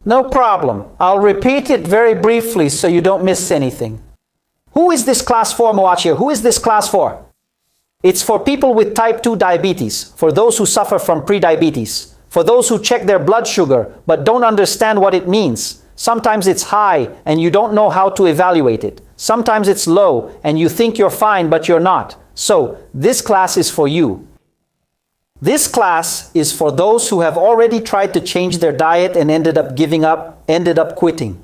No problem. I'll repeat it very briefly so you don't miss anything. Who is this class for, Moacir? Who is this class for? It's for people with type 2 diabetes, for those who suffer from prediabetes, for those who check their blood sugar but don't understand what it means. Sometimes it's high and you don't know how to evaluate it. Sometimes it's low and you think you're fine but you're not. So this class is for you. This class is for those who have already tried to change their diet and ended up giving up, ended up quitting.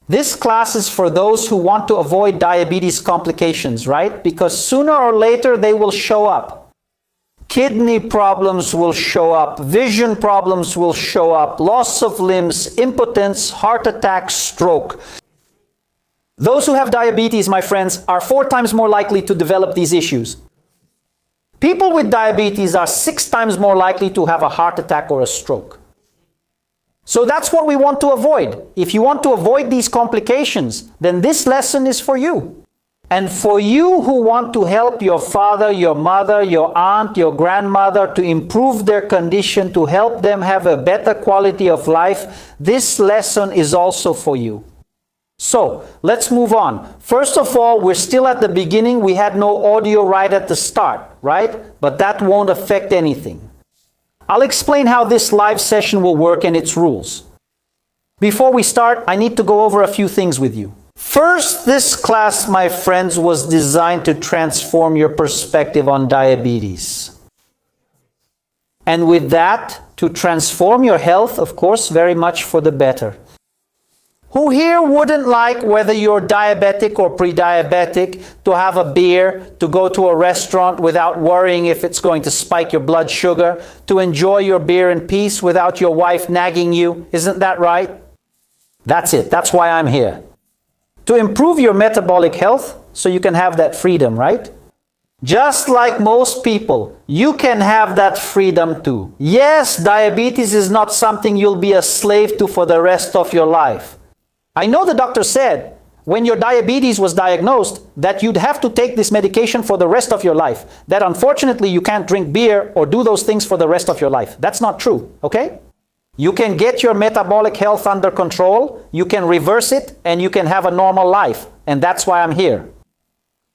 This class is for those who want to avoid diabetes complications, right? Because sooner or later they will show up. Kidney problems will show up, vision problems will show up, loss of limbs, impotence, heart attack, stroke. Those who have diabetes, my friends, are 4 times more likely to develop these issues. People with diabetes are 6 times more likely to have a heart attack or a stroke. So that's what we want to avoid. If you want to avoid these complications, then this lesson is for you. And for you who want to help your father, your mother, your aunt, your grandmother to improve their condition, to help them have a better quality of life, this lesson is also for you. So, let's move on. First of all, we're still at the beginning. We had no audio right at the start, right? But that won't affect anything. I'll explain how this live session will work and its rules. Before we start, I need to go over a few things with you. First, this class, my friends, was designed to transform your perspective on diabetes. And with that, to transform your health, of course, very much for the better. Who here wouldn't like, whether you're diabetic or pre-diabetic, to have a beer, to go to a restaurant without worrying if it's going to spike your blood sugar, to enjoy your beer in peace without your wife nagging you? Isn't that right? That's it. That's why I'm here. To improve your metabolic health so you can have that freedom, right? Just like most people, you can have that freedom too. Yes, diabetes is not something you'll be a slave to for the rest of your life. I know the doctor said, when your diabetes was diagnosed, that you'd have to take this medication for the rest of your life. That unfortunately you can't drink beer or do those things for the rest of your life. That's not true, okay? You can get your metabolic health under control, you can reverse it, and you can have a normal life. And that's why I'm here.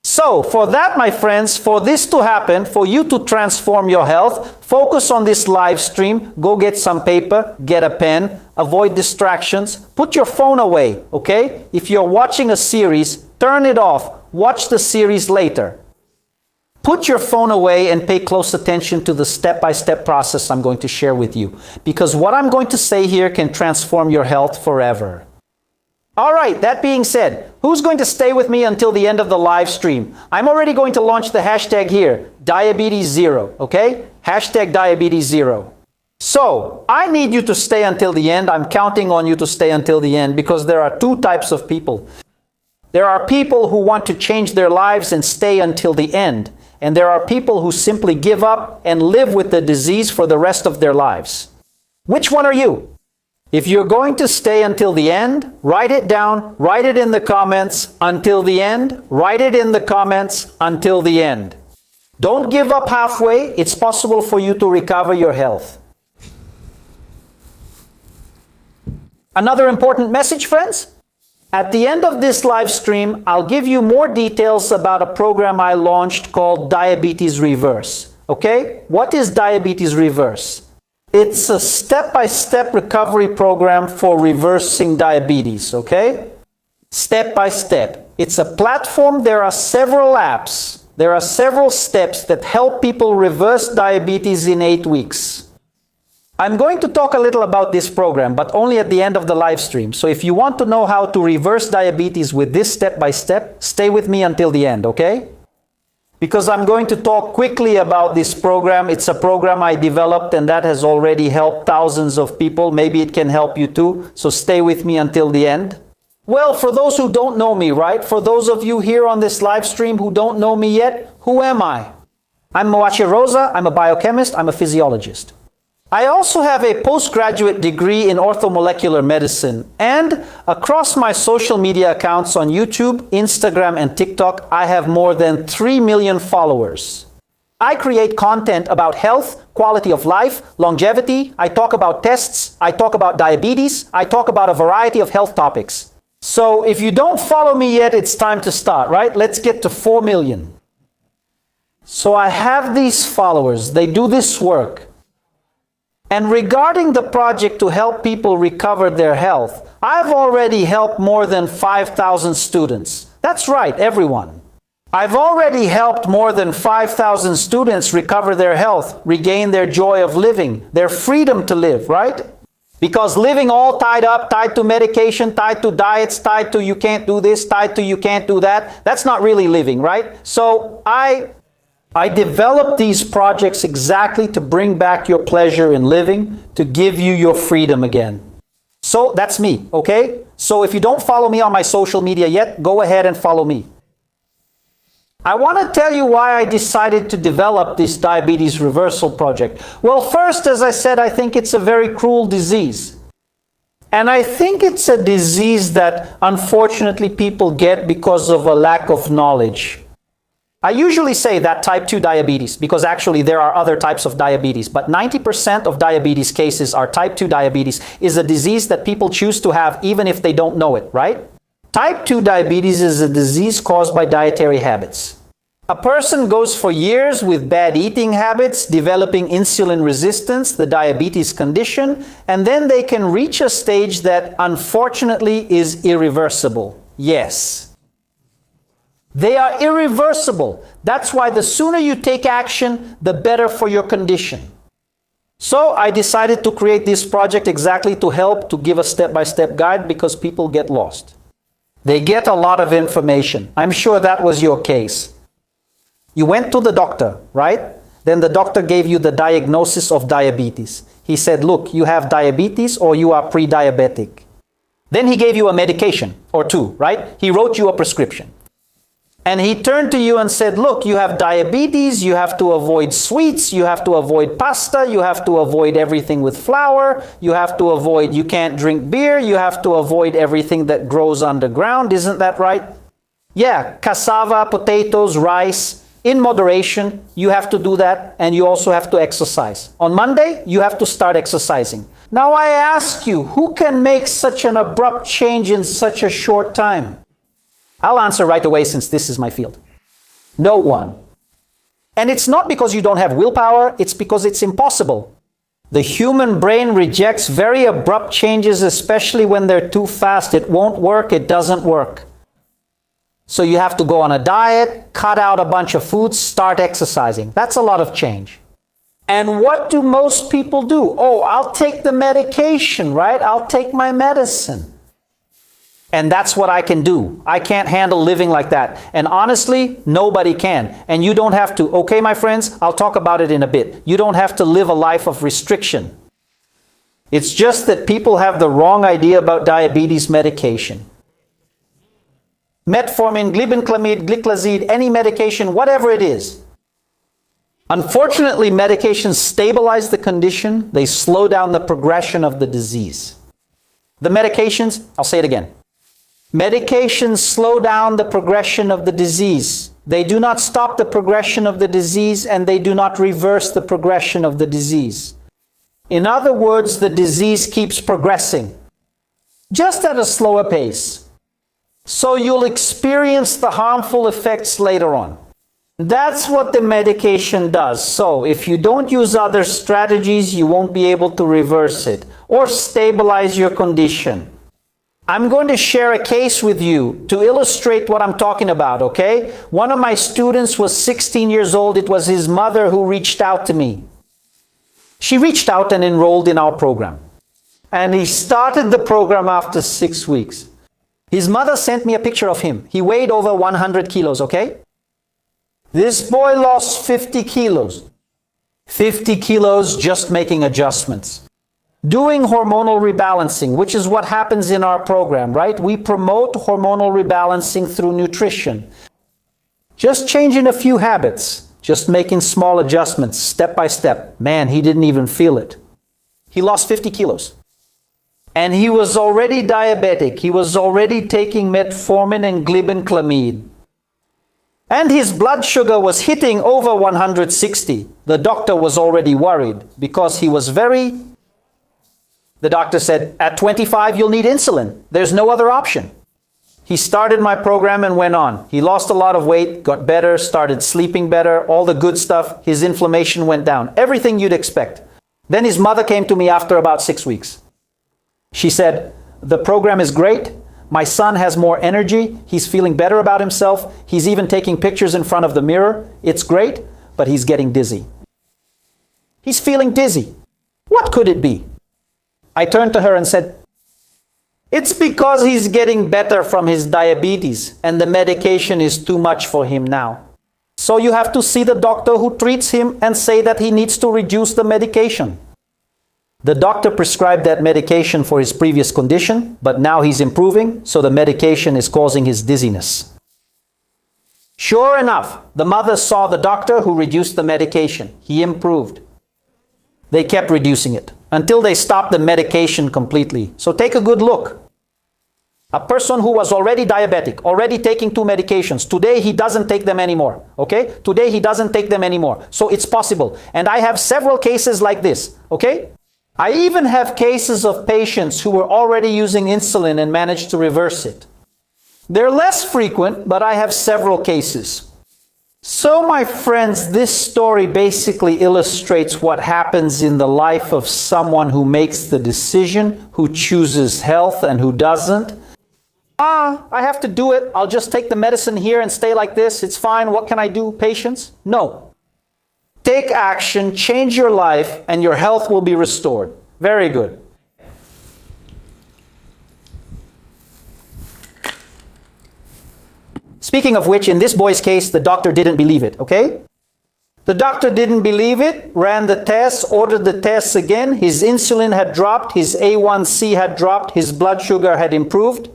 So, for that, my friends, for this to happen, for you to transform your health, focus on this live stream, go get some paper, get a pen, avoid distractions, put your phone away, okay? If you're watching a series, turn it off, watch the series later. Put your phone away and pay close attention to the step-by-step process I'm going to share with you, because what I'm going to say here can transform your health forever. All right, that being said, who's going to stay with me until the end of the live stream? I'm already going to launch the hashtag here, diabetes0, okay? Hashtag diabetes0. So, I need you to stay until the end. I'm counting on you to stay until the end because there are 2 types of people. There are people who want to change their lives and stay until the end. And there are people who simply give up and live with the disease for the rest of their lives. Which one are you? If you're going to stay until the end, write it down, write it in the comments, until the end, write it in the comments, until the end. Don't give up halfway. It's possible for you to recover your health. Another important message, friends. At the end of this live stream, I'll give you more details about a program I launched called Diabetes Reverse. Okay? What is Diabetes Reverse? It's a step-by-step recovery program for reversing diabetes, okay? Step by step. It's a platform. There are several apps. There are several steps that help people reverse diabetes in 8 weeks. I'm going to talk a little about this program, but only at the end of the live stream. So if you want to know how to reverse diabetes with this step-by-step, stay with me until the end, okay? Because I'm going to talk quickly about this program. It's a program I developed and that has already helped thousands of people. Maybe it can help you too. So stay with me until the end. Well, for those who don't know me, right? For those of you here on this live stream who don't know me yet, who am I? I'm Moacir Rosa. I'm a biochemist. I'm a physiologist. I also have a postgraduate degree in orthomolecular medicine, and across my social media accounts on YouTube, Instagram, and TikTok, I have more than 3 million followers. I create content about health, quality of life, longevity. I talk about tests. I talk about diabetes. I talk about a variety of health topics. So if you don't follow me yet, it's time to start, right? Let's get to 4 million. So I have these followers. They do this work. And regarding the project to help people recover their health, I've already helped more than 5,000 students. That's right, everyone. I've already helped more than 5,000 students recover their health, regain their joy of living, their freedom to live, right? Because living all tied up, tied to medication, tied to diets, tied to you can't do this, tied to you can't do that, that's not really living, right? So I developed these projects exactly to bring back your pleasure in living, to give you your freedom again. So that's me, okay? So if you don't follow me on my social media yet, go ahead and follow me. I want to tell you why I decided to develop this diabetes reversal project. Well, first, as I said, I think it's a very cruel disease. And I think it's a disease that unfortunately people get because of a lack of knowledge. I usually say that type 2 diabetes, because actually there are other types of diabetes, but 90% of diabetes cases are type 2 diabetes, is a disease that people choose to have even if they don't know it, right? Type 2 diabetes is a disease caused by dietary habits. A person goes for years with bad eating habits, developing insulin resistance, the diabetes condition, and then they can reach a stage that unfortunately is irreversible. Yes. They are irreversible. That's why the sooner you take action, the better for your condition. So I decided to create this project exactly to help, to give a step-by-step guide, because people get lost. They get a lot of information. I'm sure that was your case. You went to the doctor, right? Then the doctor gave you the diagnosis of diabetes. He said, look, you have diabetes or you are pre-diabetic. Then he gave you a medication or two, right? He wrote you a prescription. And he turned to you and said, look, you have diabetes, you have to avoid sweets, you have to avoid pasta, you have to avoid everything with flour, you have to avoid, you can't drink beer, you have to avoid everything that grows underground. Isn't that right? Yeah, cassava, potatoes, rice, in moderation, you have to do that, and you also have to exercise. On Monday, you have to start exercising. Now I ask you, who can make such an abrupt change in such a short time? I'll answer right away, since this is my field. No one. And it's not because you don't have willpower, it's because it's impossible. The human brain rejects very abrupt changes, especially when they're too fast. It won't work, it doesn't work. So you have to go on a diet, cut out a bunch of foods, start exercising. That's a lot of change. And what do most people do? Oh, I'll take the medication, right? I'll take my medicine. And that's what I can do. I can't handle living like that. And honestly, nobody can. And you don't have to. Okay, my friends, I'll talk about it in a bit. You don't have to live a life of restriction. It's just that people have the wrong idea about diabetes medication. Metformin, glibenclamide, gliclazide, any medication, whatever it is. Unfortunately, medications stabilize the condition. They slow down the progression of the disease. The medications, I'll say it again. Medications slow down the progression of the disease. They do not stop the progression of the disease, and they do not reverse the progression of the disease. In other words, the disease keeps progressing, just at a slower pace. So you'll experience the harmful effects later on. That's what the medication does. So if you don't use other strategies, you won't be able to reverse it or stabilize your condition. I'm going to share a case with you to illustrate what I'm talking about, okay? One of my students was 16 years old. It was his mother who reached out to me. She reached out and enrolled in our program. And he started the program after 6 weeks. His mother sent me a picture of him. He weighed over 100 kilos, okay? This boy lost 50 kilos. 50 kilos just making adjustments. Doing hormonal rebalancing, which is what happens in our program, right? We promote hormonal rebalancing through nutrition. Just changing a few habits, just making small adjustments, step by step. Man, he didn't even feel it. He lost 50 kilos. And he was already diabetic. He was already taking metformin and glibenclamide. and his blood sugar was hitting over 160. The doctor was already worried because he was the doctor said, at 25 you'll need insulin. There's no other option. He started my program and went on. He lost a lot of weight, got better, started sleeping better, all the good stuff. His inflammation went down. Everything you'd expect. Then his mother came to me after about 6 weeks. She said, the program is great. My son has more energy. He's feeling better about himself. He's even taking pictures in front of the mirror. It's great, but he's getting dizzy. He's feeling dizzy. What could it be? I turned to her and said, it's because he's getting better from his diabetes and the medication is too much for him now. So you have to see the doctor who treats him and say that he needs to reduce the medication. The doctor prescribed that medication for his previous condition, but now he's improving, so the medication is causing his dizziness. Sure enough, the mother saw the doctor who reduced the medication. He improved. They kept reducing it until they stopped the medication completely. So take a good look. A person who was already diabetic, already taking 2 medications, today he doesn't take them anymore. Okay? Today he doesn't take them anymore. So it's possible. And I have several cases like this. Okay? I even have cases of patients who were already using insulin and managed to reverse it. They're less frequent, but I have several cases. So my friends, this story basically illustrates what happens in the life of someone who makes the decision, who chooses health and who doesn't. I have to do it. I'll just take the medicine here and stay like this. It's fine. What can I do? Patience? No. Take action, change your life, and your health will be restored. Very good. Speaking of which, in this boy's case, the doctor didn't believe it, okay? The doctor didn't believe it, ran the tests, ordered the tests again. His insulin had dropped, his A1C had dropped, his blood sugar had improved.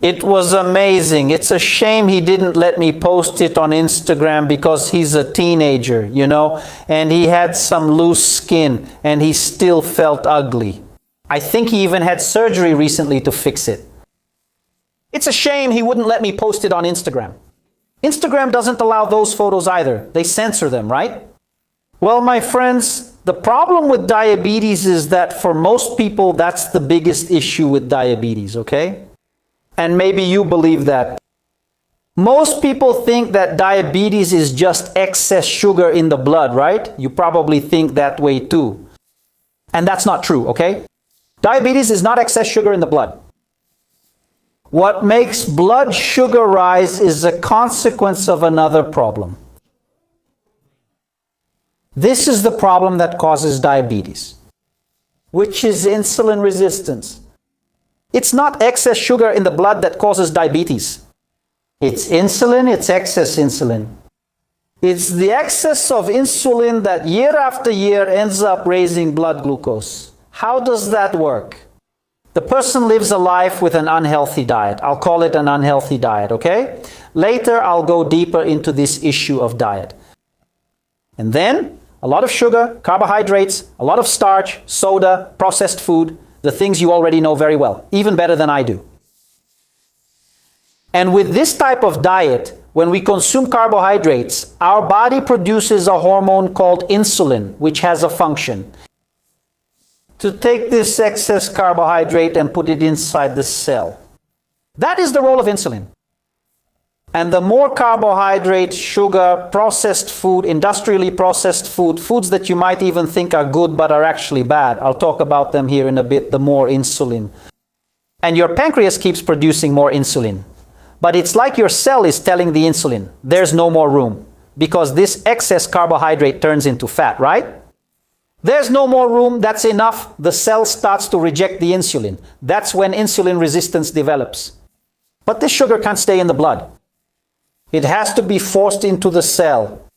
It was amazing. It's a shame he didn't let me post it on Instagram because he's a teenager, you know, and he had some loose skin and he still felt ugly. I think he even had surgery recently to fix it. It's a shame he wouldn't let me post it on Instagram. Instagram doesn't allow those photos either. They censor them, right? Well, my friends, the problem with diabetes is that for most people, that's the biggest issue with diabetes, okay? And maybe you believe that. Most people think that diabetes is just excess sugar in the blood, right? You probably think that way too. And that's not true, okay? Diabetes is not excess sugar in the blood. What makes blood sugar rise is a consequence of another problem. This is the problem that causes diabetes, which is insulin resistance. It's not excess sugar in the blood that causes diabetes. It's insulin, it's excess insulin. It's the excess of insulin that year after year ends up raising blood glucose. How does that work? The person lives a life with an unhealthy diet. I'll call it an unhealthy diet, okay? Later, I'll go deeper into this issue of diet. And then, a lot of sugar, carbohydrates, a lot of starch, soda, processed food, the things you already know very well, even better than I do. And with this type of diet, when we consume carbohydrates, our body produces a hormone called insulin, which has a function to take this excess carbohydrate and put it inside the cell. That is the role of insulin. And the more carbohydrate, sugar, processed food, industrially processed food, foods that you might even think are good but are actually bad, I'll talk about them here in a bit, the more insulin. And your pancreas keeps producing more insulin. But it's like your cell is telling the insulin, there's no more room, because this excess carbohydrate turns into fat, right? There's no more room, that's enough, the cell starts to reject the insulin. That's when insulin resistance develops. But this sugar can't stay in the blood. It has to be forced into the cell.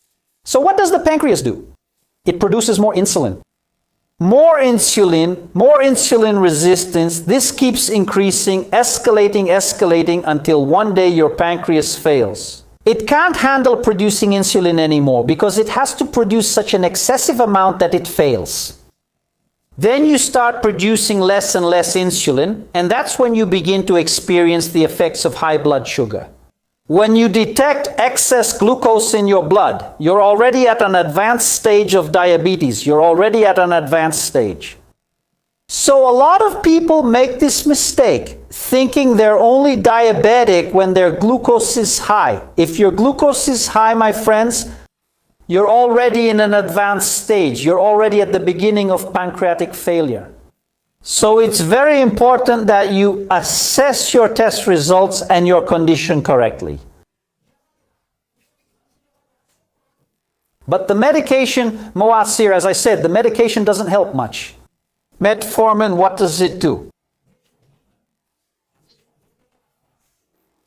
So what does the pancreas do? It produces more insulin. More insulin resistance. This keeps increasing, escalating until one day your pancreas fails. It can't handle producing insulin anymore because it has to produce such an excessive amount that it fails. Then you start producing less and less insulin, and that's when you begin to experience the effects of high blood sugar. When you detect excess glucose in your blood, you're already at an advanced stage of diabetes. You're already at an advanced stage. So a lot of people make this mistake, thinking they're only diabetic when their glucose is high. If your glucose is high, my friends, you're already in an advanced stage. You're already at the beginning of pancreatic failure. So it's very important that you assess your test results and your condition correctly. But the medication, Moacir, as I said, the medication doesn't help much. Metformin, what does it do?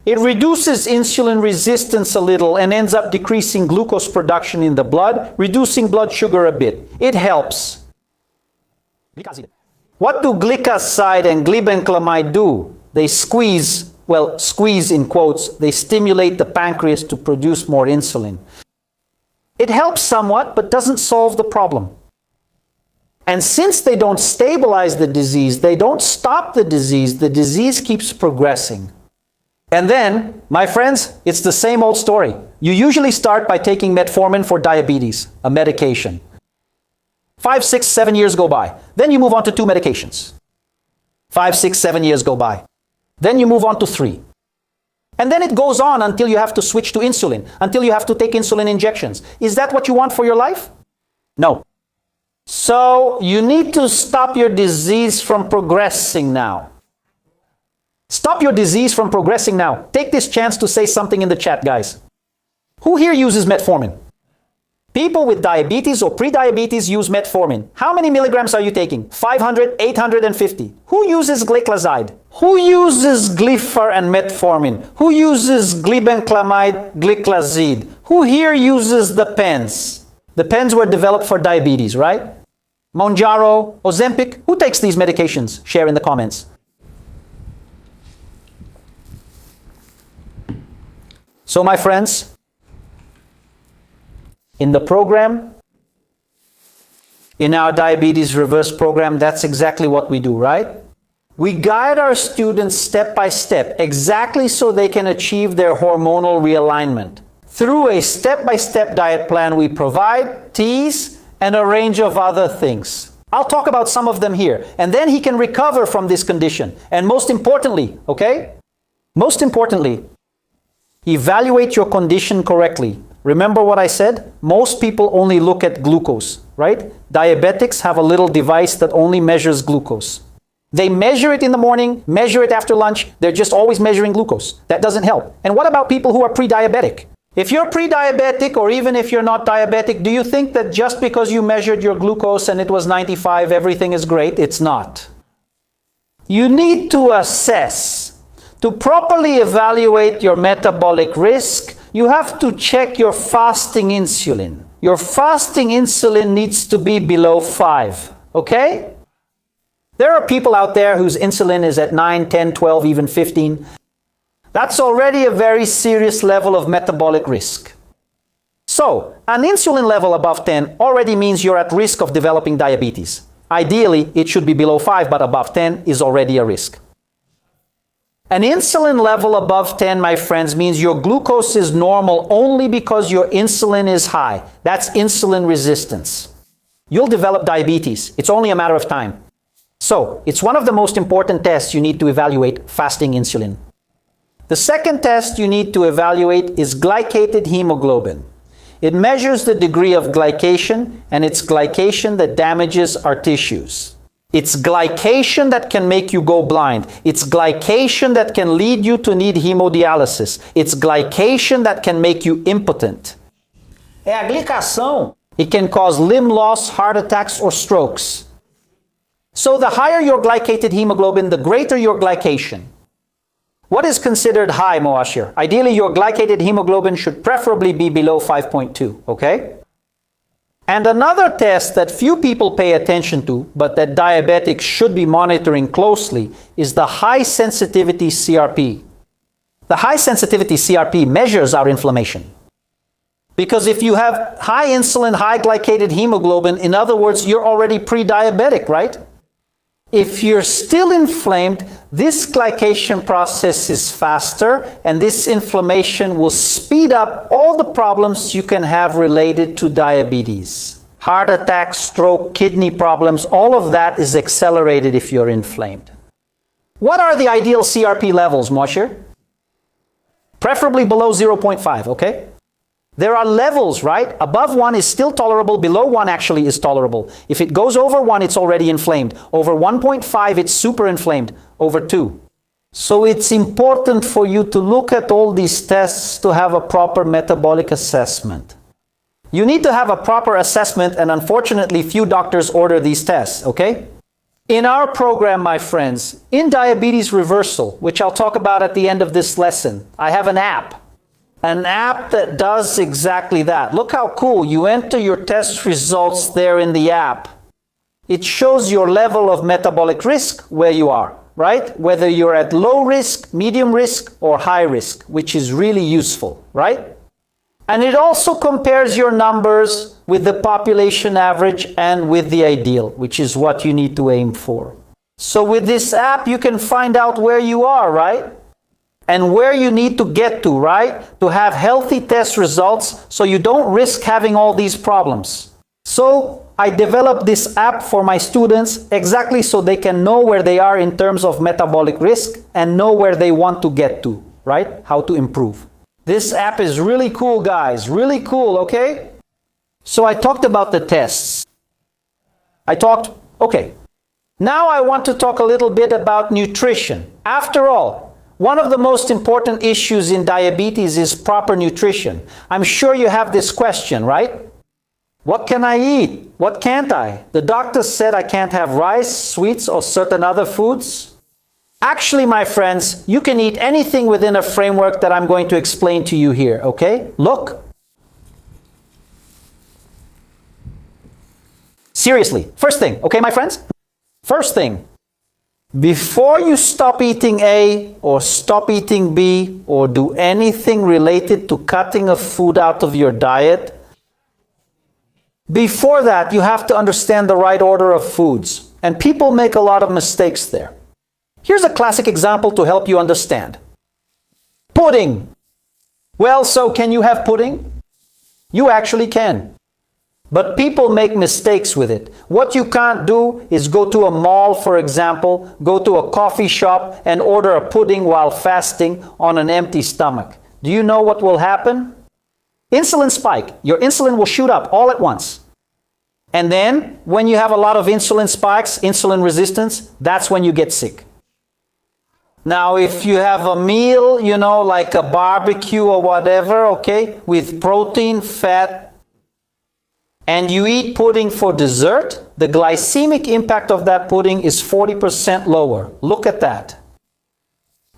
It reduces insulin resistance a little and ends up decreasing glucose production in the blood, reducing blood sugar a bit. It helps. What do gliclazide and glibenclamide do? They squeeze, well, squeeze in quotes, they stimulate the pancreas to produce more insulin. It helps somewhat, but doesn't solve the problem. And since they don't stabilize the disease, they don't stop the disease keeps progressing. And then, my friends, it's the same old story. You usually start by taking metformin for diabetes, a medication. 5, 6, 7 years go by. Then you move on to 2 medications. 5, 6, 7 years go by. Then you move on to 3. And then it goes on until you have to switch to insulin, until you have to take insulin injections. Is that what you want for your life? No. So you need to stop your disease from progressing now. Stop your disease from progressing now. Take this chance to say something in the chat, guys. Who here uses metformin? People with diabetes or pre-diabetes use metformin. How many milligrams are you taking? 500, 850. Who uses gliclazide? Who uses Glifar and metformin? Who uses glibenclamide, gliclazide? Who here uses the pens? The pens were developed for diabetes, right? Mounjaro, Ozempic. Who takes these medications? Share in the comments. So my friends, in the program, in our Diabetes Reverse program, that's exactly what we do, right? We guide our students step by step, exactly so they can achieve their hormonal realignment. Through a step-by-step diet plan we provide, teas, and a range of other things. I'll talk about some of them here, and then he can recover from this condition. And most importantly, okay? Most importantly, evaluate your condition correctly. Remember what I said? Most people only look at glucose, right? Diabetics have a little device that only measures glucose. They measure it in the morning, measure it after lunch. They're just always measuring glucose. That doesn't help. And what about people who are pre-diabetic? If you're pre-diabetic, or even if you're not diabetic, do you think that just because you measured your glucose and it was 95, everything is great? It's not. You need to assess. To properly evaluate your metabolic risk, you have to check your fasting insulin. Your fasting insulin needs to be below 5, okay? There are people out there whose insulin is at 9, 10, 12, even 15. That's already a very serious level of metabolic risk. So, an insulin level above 10 already means you're at risk of developing diabetes. Ideally, it should be below 5, but above 10 is already a risk. An insulin level above 10, my friends, means your glucose is normal only because your insulin is high. That's insulin resistance. You'll develop diabetes. It's only a matter of time. So, it's one of the most important tests you need to evaluate fasting insulin. The second test you need to evaluate is glycated hemoglobin. It measures the degree of glycation, and it's glycation that damages our tissues. It's glycation that can make you go blind. It's glycation that can lead you to need hemodialysis. It's glycation that can make you impotent. É a glicação. It can cause limb loss, heart attacks, or strokes. So the higher your glycated hemoglobin, the greater your glycation. What is considered high, Moacir? Ideally, your glycated hemoglobin should preferably be below 5.2, okay? And another test that few people pay attention to, but that diabetics should be monitoring closely, is the high sensitivity CRP. The high sensitivity CRP measures our inflammation. Because if you have high insulin, high glycated hemoglobin, in other words, you're already pre-diabetic, right? If you're still inflamed, this glycation process is faster, and this inflammation will speed up all the problems you can have related to diabetes. Heart attack, stroke, kidney problems, all of that is accelerated if you're inflamed. What are the ideal CRP levels, Moacir? Preferably below 0.5, okay? There are levels, right? Above 1 is still tolerable, below 1 actually is tolerable. If it goes over 1, it's already inflamed. Over 1.5, it's super inflamed. Over 2. So it's important for you to look at all these tests to have a proper metabolic assessment. You need to have a proper assessment, and unfortunately, few doctors order these tests, okay? In our program, my friends, in diabetes reversal, which I'll talk about at the end of this lesson, I have an app. An app that does exactly that. Look how cool. You enter your test results there in the app. It shows your level of metabolic risk where you are, right? Whether you're at low risk, medium risk, or high risk, which is really useful, right? And it also compares your numbers with the population average and with the ideal, which is what you need to aim for. So with this app, you can find out where you are, right? And where you need to get to, right? To have healthy test results so you don't risk having all these problems. So I developed this app for my students exactly so they can know where they are in terms of metabolic risk and know where they want to get to, right? How to improve. This app is really cool, guys. Really cool, okay? So I talked about the tests. Okay. Now I want to talk a little bit about nutrition. After all, one of the most important issues in diabetes is proper nutrition. I'm sure you have this question, right? What can I eat? What can't I? The doctor said I can't have rice, sweets, or certain other foods. Actually, my friends, you can eat anything within a framework that I'm going to explain to you here, okay? Look. Seriously, first thing, okay, my friends? First thing, before you stop eating A or stop eating B or do anything related to cutting a food out of your diet, before that, you have to understand the right order of foods. And people make a lot of mistakes there. Here's a classic example to help you understand. Pudding. Well, so can you have pudding? You actually can. But people make mistakes with it. What you can't do is go to a mall, for example, go to a coffee shop and order a pudding while fasting on an empty stomach. Do you know what will happen? Insulin spike. Your insulin will shoot up all at once. And then, when you have a lot of insulin spikes, insulin resistance, that's when you get sick. Now, if you have a meal, you know, like a barbecue or whatever, okay, with protein, fat, and you eat pudding for dessert, the glycemic impact of that pudding is 40% lower. Look at that.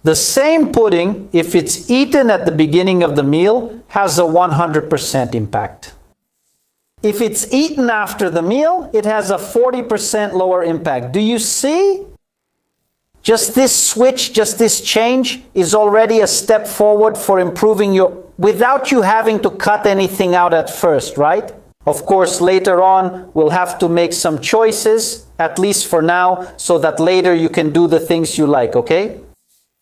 The same pudding, if it's eaten at the beginning of the meal, has a 100% impact. If it's eaten after the meal, it has a 40% lower impact. Do you see? Just this switch, just this change is already a step forward for improving without you having to cut anything out at first, right? Of course, later on, we'll have to make some choices, at least for now, so that later you can do the things you like, okay?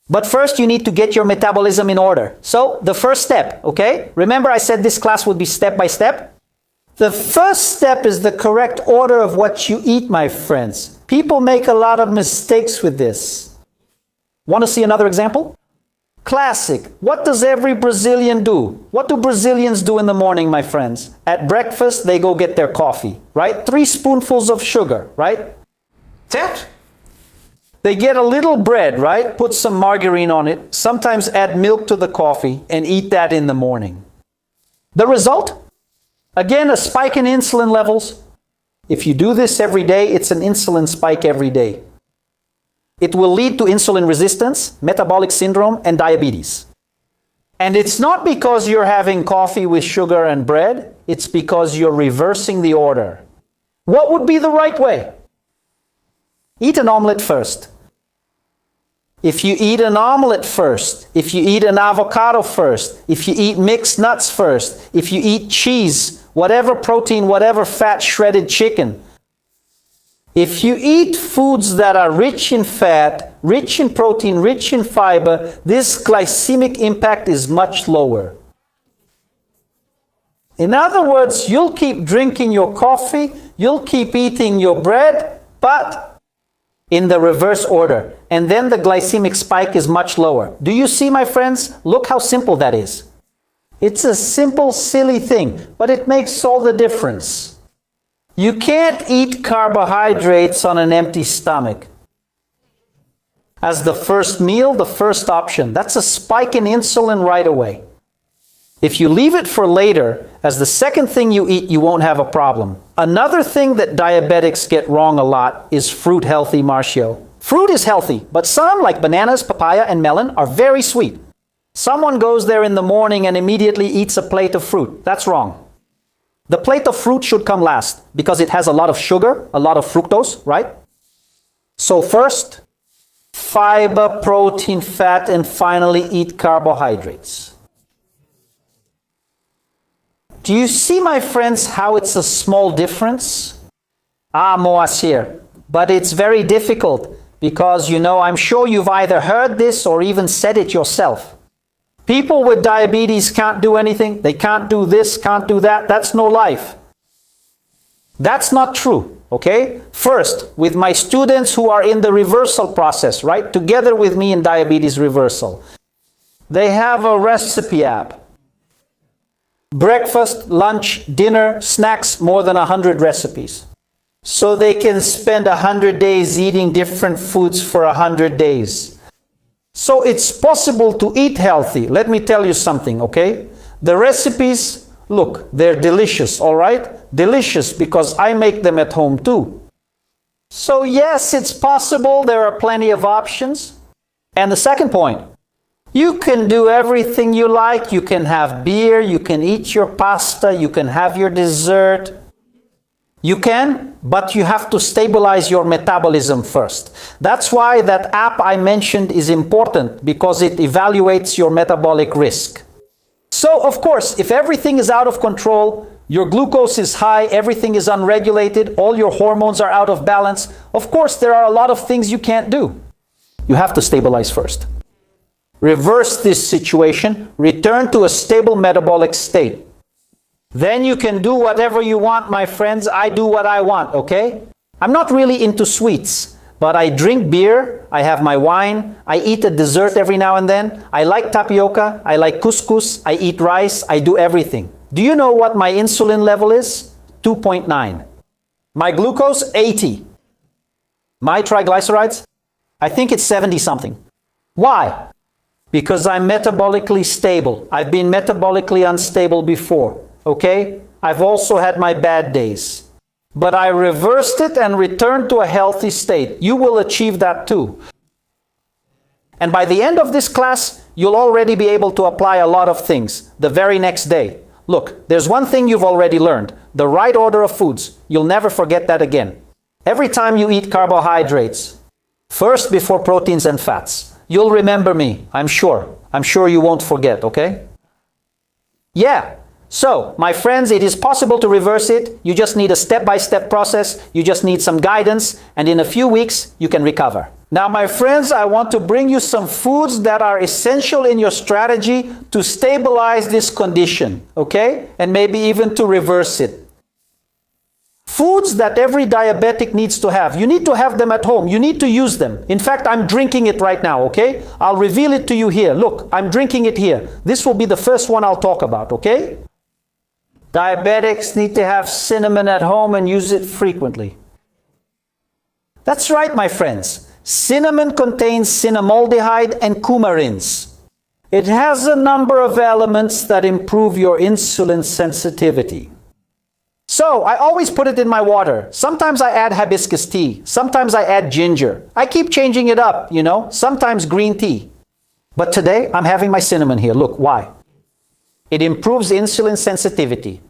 But first, you need to get your metabolism in order. So, the first step, okay? Remember I said this class would be step by step? The first step is the correct order of what you eat, my friends. People make a lot of mistakes with this. Want to see another example? Classic. What does every Brazilian do? What do Brazilians do in the morning, my friends? At breakfast, they go get their coffee, right? 3 spoonfuls of sugar, right? That's it. They get a little bread, right? Put some margarine on it. Sometimes add milk to the coffee and eat that in the morning. The result? Again, a spike in insulin levels. If you do this every day, it's an insulin spike every day. It will lead to insulin resistance, metabolic syndrome, and diabetes. And it's not because you're having coffee with sugar and bread. It's because you're reversing the order. What would be the right way? Eat an omelet first. If you eat an omelet first, if you eat an avocado first, if you eat mixed nuts first, if you eat cheese, whatever protein, whatever fat, shredded chicken, If you eat foods that are rich in fat, rich in protein, rich in fiber, this glycemic impact is much lower. In other words, you'll keep drinking your coffee, you'll keep eating your bread, but in the reverse order. And then the glycemic spike is much lower. Do you see, my friends? Look how simple that is. It's a simple, silly thing, but it makes all the difference. You can't eat carbohydrates on an empty stomach. As the first meal, the first option. That's a spike in insulin right away. If you leave it for later, as the second thing you eat, you won't have a problem. Another thing that diabetics get wrong a lot is fruit healthy, Marcio. Fruit is healthy, but some, like bananas, papaya, and melon, are very sweet. Someone goes there in the morning and immediately eats a plate of fruit. That's wrong. The plate of fruit should come last because it has a lot of sugar, a lot of fructose, right? So first, fiber, protein, fat, and finally eat carbohydrates. Do you see, my friends, how it's a small difference? Moacir, but it's very difficult because, you know, I'm sure you've either heard this or even said it yourself. People with diabetes can't do anything. They can't do this, can't do that. That's no life. That's not true, okay? First, with my students who are in the reversal process, right? Together with me in diabetes reversal. They have a recipe app. Breakfast, lunch, dinner, snacks, more than 100 recipes. So they can spend 100 days eating different foods for 100 days. So it's possible to eat healthy. Let me tell you something, okay? The recipes, look, they're delicious, all right? Delicious because I make them at home too. So yes, it's possible. There are plenty of options. And the second point, you can do everything you like. You can have beer, you can eat your pasta, you can have your dessert. You can, but you have to stabilize your metabolism first. That's why that app I mentioned is important, because it evaluates your metabolic risk. So, of course, if everything is out of control, your glucose is high, everything is unregulated, all your hormones are out of balance, of course, there are a lot of things you can't do. You have to stabilize first. Reverse this situation, return to a stable metabolic state. Then you can do whatever you want, my friends. I do what I want, okay? I'm not really into sweets, but I drink beer, I have my wine, I eat a dessert every now and then. I like tapioca, I like couscous, I eat rice, I do everything. Do you know what my insulin level is? 2.9. My glucose, 80. My triglycerides, I think it's 70 something. Why? Because I'm metabolically stable. I've been metabolically unstable before. Okay? I've also had my bad days. But I reversed it and returned to a healthy state. You will achieve that too. And by the end of this class, you'll already be able to apply a lot of things the very next day. Look, there's one thing you've already learned. The right order of foods. You'll never forget that again. Every time you eat carbohydrates, first before proteins and fats, you'll remember me, I'm sure. I'm sure you won't forget, okay? Yeah. So, my friends, it is possible to reverse it. You just need a step-by-step process. You just need some guidance, and in a few weeks, you can recover. Now, my friends, I want to bring you some foods that are essential in your strategy to stabilize this condition, okay? And maybe even to reverse it. Foods that every diabetic needs to have. You need to have them at home. You need to use them. In fact, I'm drinking it right now, okay? I'll reveal it to you here. Look, I'm drinking it here. This will be the first one I'll talk about, okay? Diabetics need to have cinnamon at home and use it frequently. That's right, my friends. Cinnamon contains cinnamaldehyde and coumarins. It has a number of elements that improve your insulin sensitivity. So, I always put it in my water. Sometimes I add hibiscus tea. Sometimes I add ginger. I keep changing it up, you know. Sometimes green tea. But today, I'm having my cinnamon here. Look, why? It improves insulin sensitivity.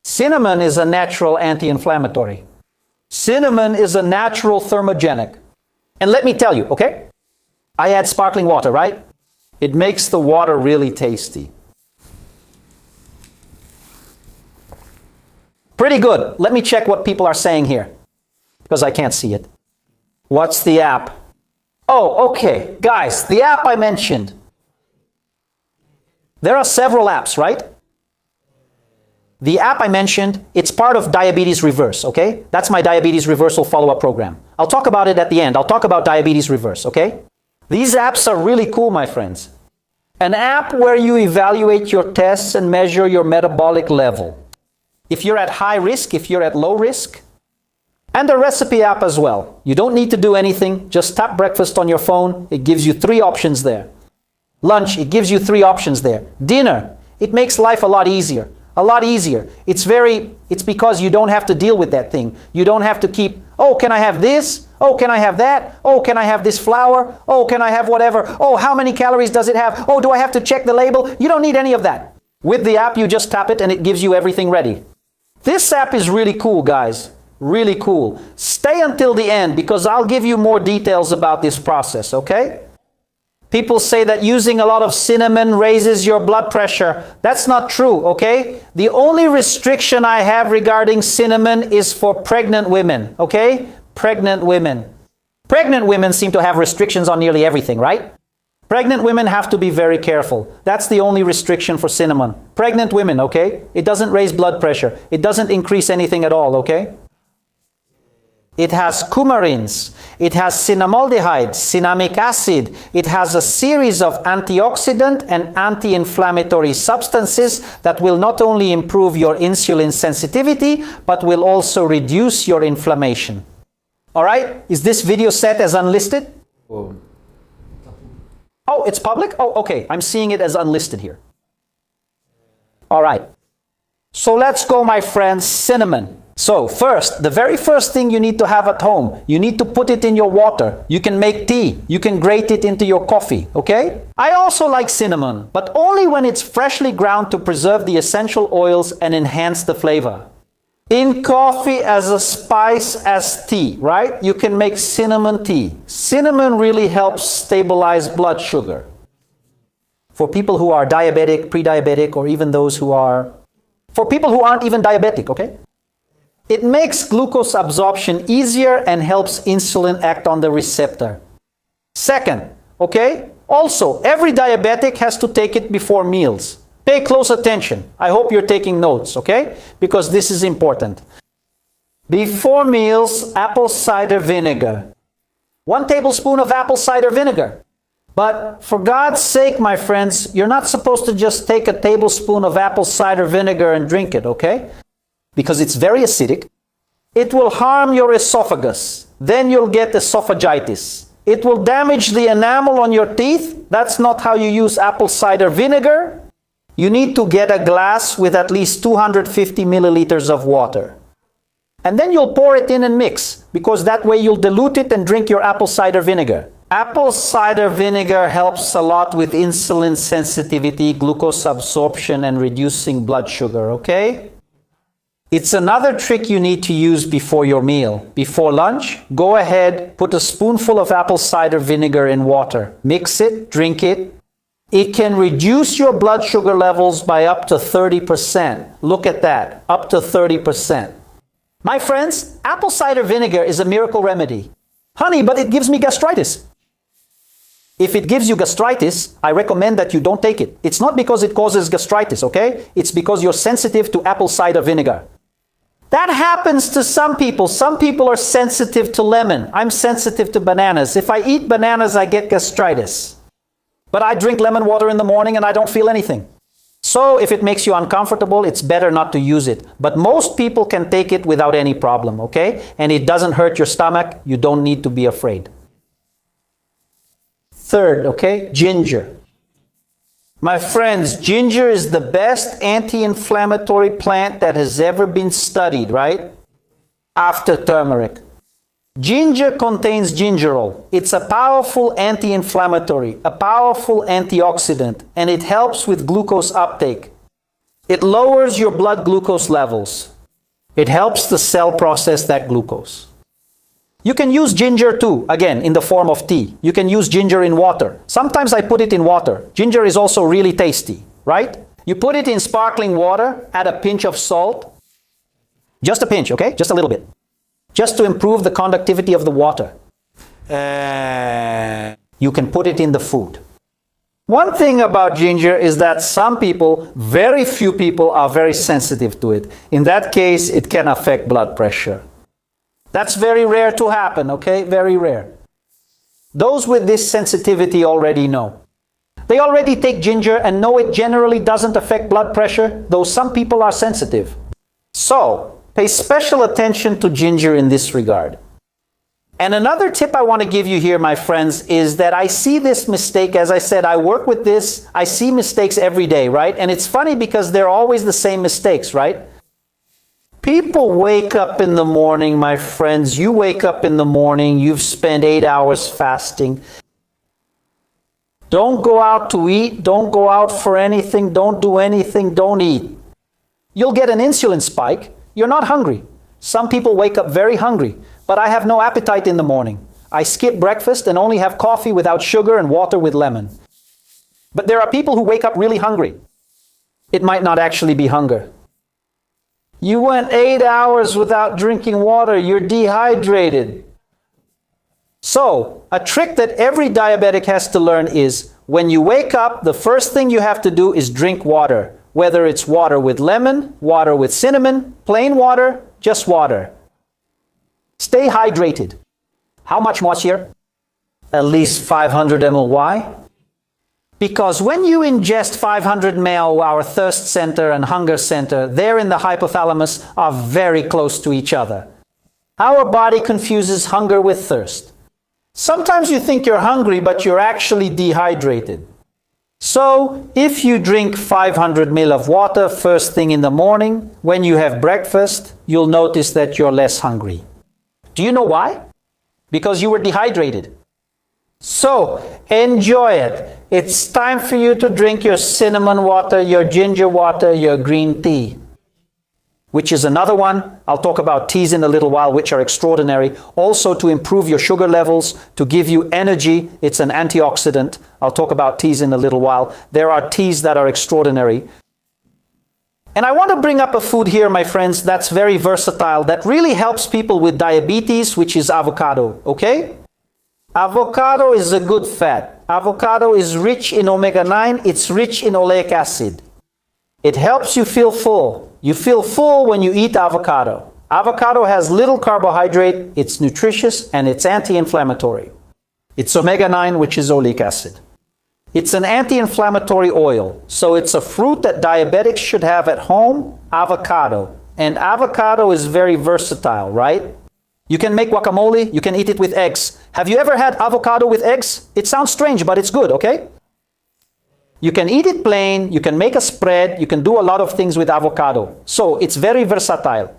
Cinnamon is a natural anti-inflammatory. Cinnamon is a natural thermogenic. And let me tell you, okay? I add sparkling water, right? It makes the water really tasty. Pretty good. Let me check what people are saying here. because I can't see it. What's the app? Oh, okay. Guys, the app I mentioned. There are several apps, right? The app I mentioned, it's part of Diabetes Reverse, okay? That's my Diabetes Reversal follow-up program. I'll talk about it at the end. I'll talk about Diabetes Reverse, okay? These apps are really cool, my friends. An app where you evaluate your tests and measure your metabolic level. If you're at high risk, if you're at low risk. And a recipe app as well. You don't need to do anything. Just tap breakfast on your phone. It gives you 3 options there. Lunch, it gives you 3 options there. Dinner, it makes life a lot easier. A lot easier. It's because you don't have to deal with that thing. You don't have to keep, oh, can I have this? Oh, can I have that? Oh, can I have this flour? Oh, can I have whatever? Oh, how many calories does it have? Oh, do I have to check the label? You don't need any of that. With the app, you just tap it and it gives you everything ready. This app is really cool, guys. Really cool. Stay until the end because I'll give you more details about this process, okay? People say that using a lot of cinnamon raises your blood pressure. That's not true, okay? The only restriction I have regarding cinnamon is for pregnant women, okay? Pregnant women. Pregnant women seem to have restrictions on nearly everything, right? Pregnant women have to be very careful. That's the only restriction for cinnamon. Pregnant women, okay? It doesn't raise blood pressure. It doesn't increase anything at all, okay? It has coumarins, it has cinnamaldehyde, cinnamic acid, it has a series of antioxidant and anti-inflammatory substances that will not only improve your insulin sensitivity, but will also reduce your inflammation. All right, is this video set as unlisted? Oh, it's public? Oh, okay, I'm seeing it as unlisted here. All right, so let's go, my friends, cinnamon. So first, the very first thing you need to have at home, you need to put it in your water. You can make tea. You can grate it into your coffee, okay? I also like cinnamon, but only when it's freshly ground to preserve the essential oils and enhance the flavor. In coffee as a spice, as tea, right? You can make cinnamon tea. Cinnamon really helps stabilize blood sugar. For people who are diabetic, pre-diabetic, or even those who are... For people who aren't even diabetic, okay? It makes glucose absorption easier and helps insulin act on the receptor. Second, okay? Also, every diabetic has to take it before meals. Pay close attention. I hope you're taking notes, okay? Because this is important. Before meals, apple cider vinegar. 1 tablespoon of apple cider vinegar. But for God's sake, my friends, you're not supposed to just take a tablespoon of apple cider vinegar and drink it, okay? Because it's very acidic. It will harm your esophagus. Then you'll get esophagitis. It will damage the enamel on your teeth. That's not how you use apple cider vinegar. You need to get a glass with at least 250 milliliters of water. And then you'll pour it in and mix, because that way you'll dilute it and drink your apple cider vinegar. Apple cider vinegar helps a lot with insulin sensitivity, glucose absorption, and reducing blood sugar, okay? It's another trick you need to use before your meal. Before lunch, go ahead, put a spoonful of apple cider vinegar in water. Mix it, drink it. It can reduce your blood sugar levels by up to 30%. Look at that, up to 30%. My friends, apple cider vinegar is a miracle remedy. Honey, but it gives me gastritis. If it gives you gastritis, I recommend that you don't take it. It's not because it causes gastritis, okay? It's because you're sensitive to apple cider vinegar. That happens to some people. Some people are sensitive to lemon. I'm sensitive to bananas. If I eat bananas, I get gastritis. But I drink lemon water in the morning and I don't feel anything. So if it makes you uncomfortable, it's better not to use it. But most people can take it without any problem, okay? And it doesn't hurt your stomach. You don't need to be afraid. Third, okay, ginger. My friends, ginger is the best anti-inflammatory plant that has ever been studied, right? After turmeric. Ginger contains gingerol. It's a powerful anti-inflammatory, a powerful antioxidant, and it helps with glucose uptake. It lowers your blood glucose levels. It helps the cell process that glucose. You can use ginger too, again, in the form of tea. You can use ginger in water. Sometimes I put it in water. Ginger is also really tasty, right? You put it in sparkling water, add a pinch of salt. Just a pinch, okay? Just a little bit. just to improve the conductivity of the water. You can put it in the food. One thing about ginger is that some people, very few people, are very sensitive to it. In that case, it can affect blood pressure. That's very rare to happen, okay? Very rare. Those with this sensitivity already know. They already take ginger and know it generally doesn't affect blood pressure, though some people are sensitive. So, pay special attention to ginger in this regard. And another tip I want to give you here, my friends, is that I see this mistake. As I said, I work with this. I see mistakes every day, right? And it's funny because they're always the same mistakes, right? People wake up in the morning, my friends. You wake up in the morning. You've spent 8 hours fasting. Don't go out to eat. Don't go out for anything. Don't do anything. Don't eat. You'll get an insulin spike. You're not hungry. Some people wake up very hungry. But I have no appetite in the morning. I skip breakfast and only have coffee without sugar and water with lemon. But there are people who wake up really hungry. It might not actually be hunger. You went 8 hours without drinking water. You're dehydrated. So, a trick that every diabetic has to learn is, when you wake up, the first thing you have to do is drink water. Whether it's water with lemon, water with cinnamon, plain water, just water. Stay hydrated. How much, Moacir? At least 500 ml. Why? Because when you ingest 500 ml, our thirst center and hunger center, there in the hypothalamus, are very close to each other. Our body confuses hunger with thirst. Sometimes you think you're hungry, but you're actually dehydrated. So, if you drink 500 ml of water first thing in the morning, when you have breakfast, you'll notice that you're less hungry. Do you know why? Because you were dehydrated. So, enjoy it. It's time for you to drink your cinnamon water, your ginger water, your green tea. Which is another one. I'll talk about teas in a little while, which are extraordinary. Also to improve your sugar levels, to give you energy. It's an antioxidant. I'll talk about teas in a little while. There are teas that are extraordinary. And I want to bring up a food here, my friends, that's very versatile, that really helps people with diabetes, which is avocado, okay? Avocado is a good fat. Avocado is rich in omega-9, it's rich in oleic acid. It helps you feel full. You feel full when you eat avocado. Avocado has little carbohydrate, it's nutritious, and it's anti-inflammatory. It's omega-9, which is oleic acid. It's an anti-inflammatory oil, so it's a fruit that diabetics should have at home, avocado. And avocado is very versatile, right? You can make guacamole, you can eat it with eggs. Have you ever had avocado with eggs? It sounds strange, but it's good, okay? You can eat it plain, you can make a spread, you can do a lot of things with avocado. So it's very versatile.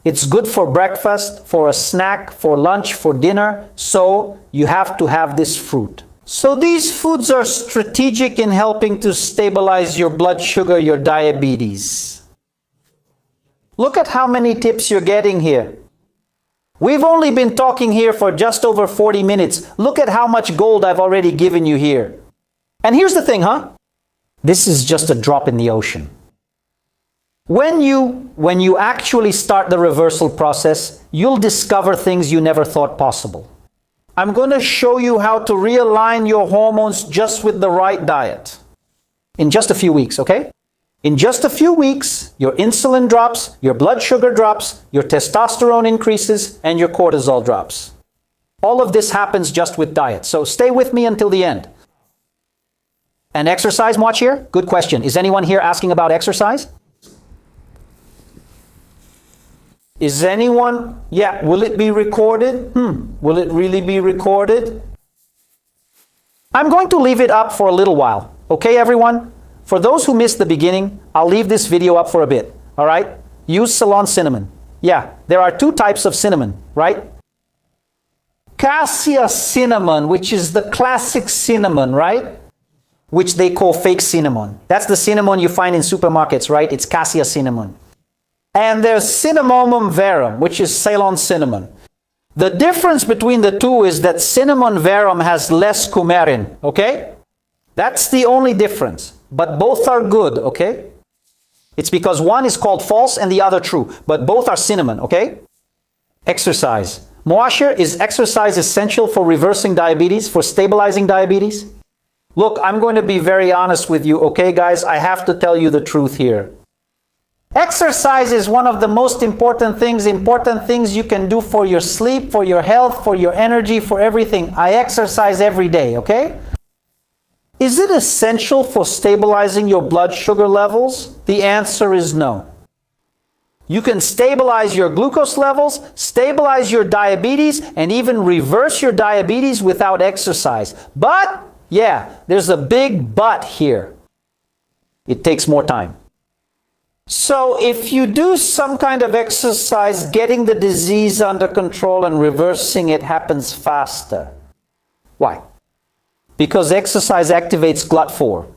It's good for breakfast, for a snack, for lunch, for dinner. So you have to have this fruit. So these foods are strategic in helping to stabilize your blood sugar, your diabetes. Look at how many tips you're getting here. We've only been talking here for just over 40 minutes. Look at how much gold I've already given you here. And here's the thing, This is just a drop in the ocean. When you actually start the reversal process, you'll discover things you never thought possible. I'm going to show you how to realign your hormones just with the right diet. In just a few weeks, okay? In just a few weeks, your insulin drops, your blood sugar drops, your testosterone increases, and your cortisol drops. All of this happens just with diet. So stay with me until the end. And exercise, Moacir? Good question. Is anyone here asking about exercise? Is anyone? Yeah, will it be recorded? Will it really be recorded? I'm going to leave it up for a little while. Okay, everyone? For those who missed the beginning, I'll leave this video up for a bit. All right? Use Ceylon cinnamon. Yeah, there are two types of cinnamon, right? Cassia cinnamon, which is the classic cinnamon, right? Which they call fake cinnamon. That's the cinnamon you find in supermarkets, right? It's cassia cinnamon. And there's cinnamomum verum, which is Ceylon cinnamon. The difference between the two is that cinnamon verum has less coumarin, okay? That's the only difference. But both are good, okay? It's because one is called false and the other true. But both are cinnamon, okay? Exercise. Moacir, is exercise essential for reversing diabetes, for stabilizing diabetes? Look, I'm going to be very honest with you, okay guys? I have to tell you the truth here. Exercise is one of the most important things you can do for your sleep, for your health, for your energy, for everything. I exercise every day, okay? Is it essential for stabilizing your blood sugar levels? The answer is no. You can stabilize your glucose levels, stabilize your diabetes, and even reverse your diabetes without exercise. But, yeah, there's a big but here. It takes more time. So if you do some kind of exercise, getting the disease under control and reversing it happens faster. Why? Because exercise activates GLUT4.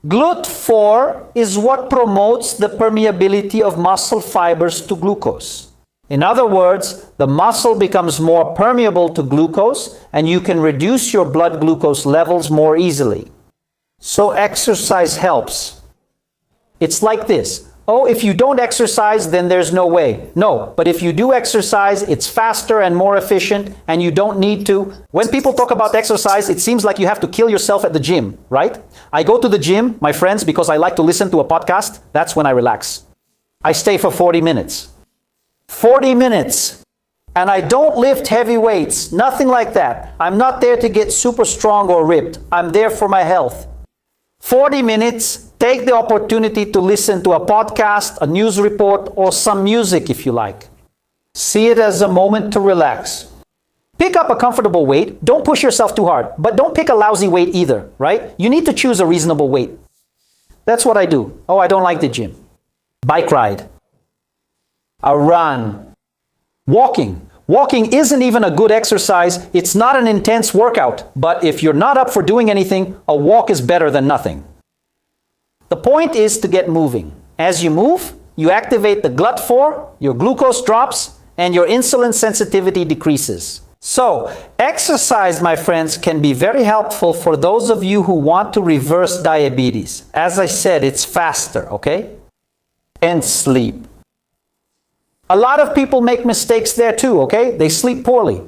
GLUT4 is what promotes the permeability of muscle fibers to glucose. In other words, the muscle becomes more permeable to glucose and you can reduce your blood glucose levels more easily. So exercise helps. It's like this. Oh, if you don't exercise, then there's no way. No, but if you do exercise, it's faster and more efficient, and you don't need to. When people talk about exercise, it seems like you have to kill yourself at the gym, right? I go to the gym, my friends, because I like to listen to a podcast. That's when I relax. I stay for 40 minutes. 40 minutes. And I don't lift heavy weights, nothing like that. I'm not there to get super strong or ripped. I'm there for my health. 40 minutes, take the opportunity to listen to a podcast, a news report, or some music if you like. See it as a moment to relax. Pick up a comfortable weight. Don't push yourself too hard, but don't pick a lousy weight either, right? You need to choose a reasonable weight. That's what I do. Oh, I don't like the gym. Bike ride. A run. Walking. Walking isn't even a good exercise. It's not an intense workout. But if you're not up for doing anything, a walk is better than nothing. The point is to get moving. As you move, you activate the GLUT4, your glucose drops, and your insulin sensitivity decreases. So, exercise, my friends, can be very helpful for those of you who want to reverse diabetes. As I said, it's faster, okay? And sleep. A lot of people make mistakes there too, okay? They sleep poorly.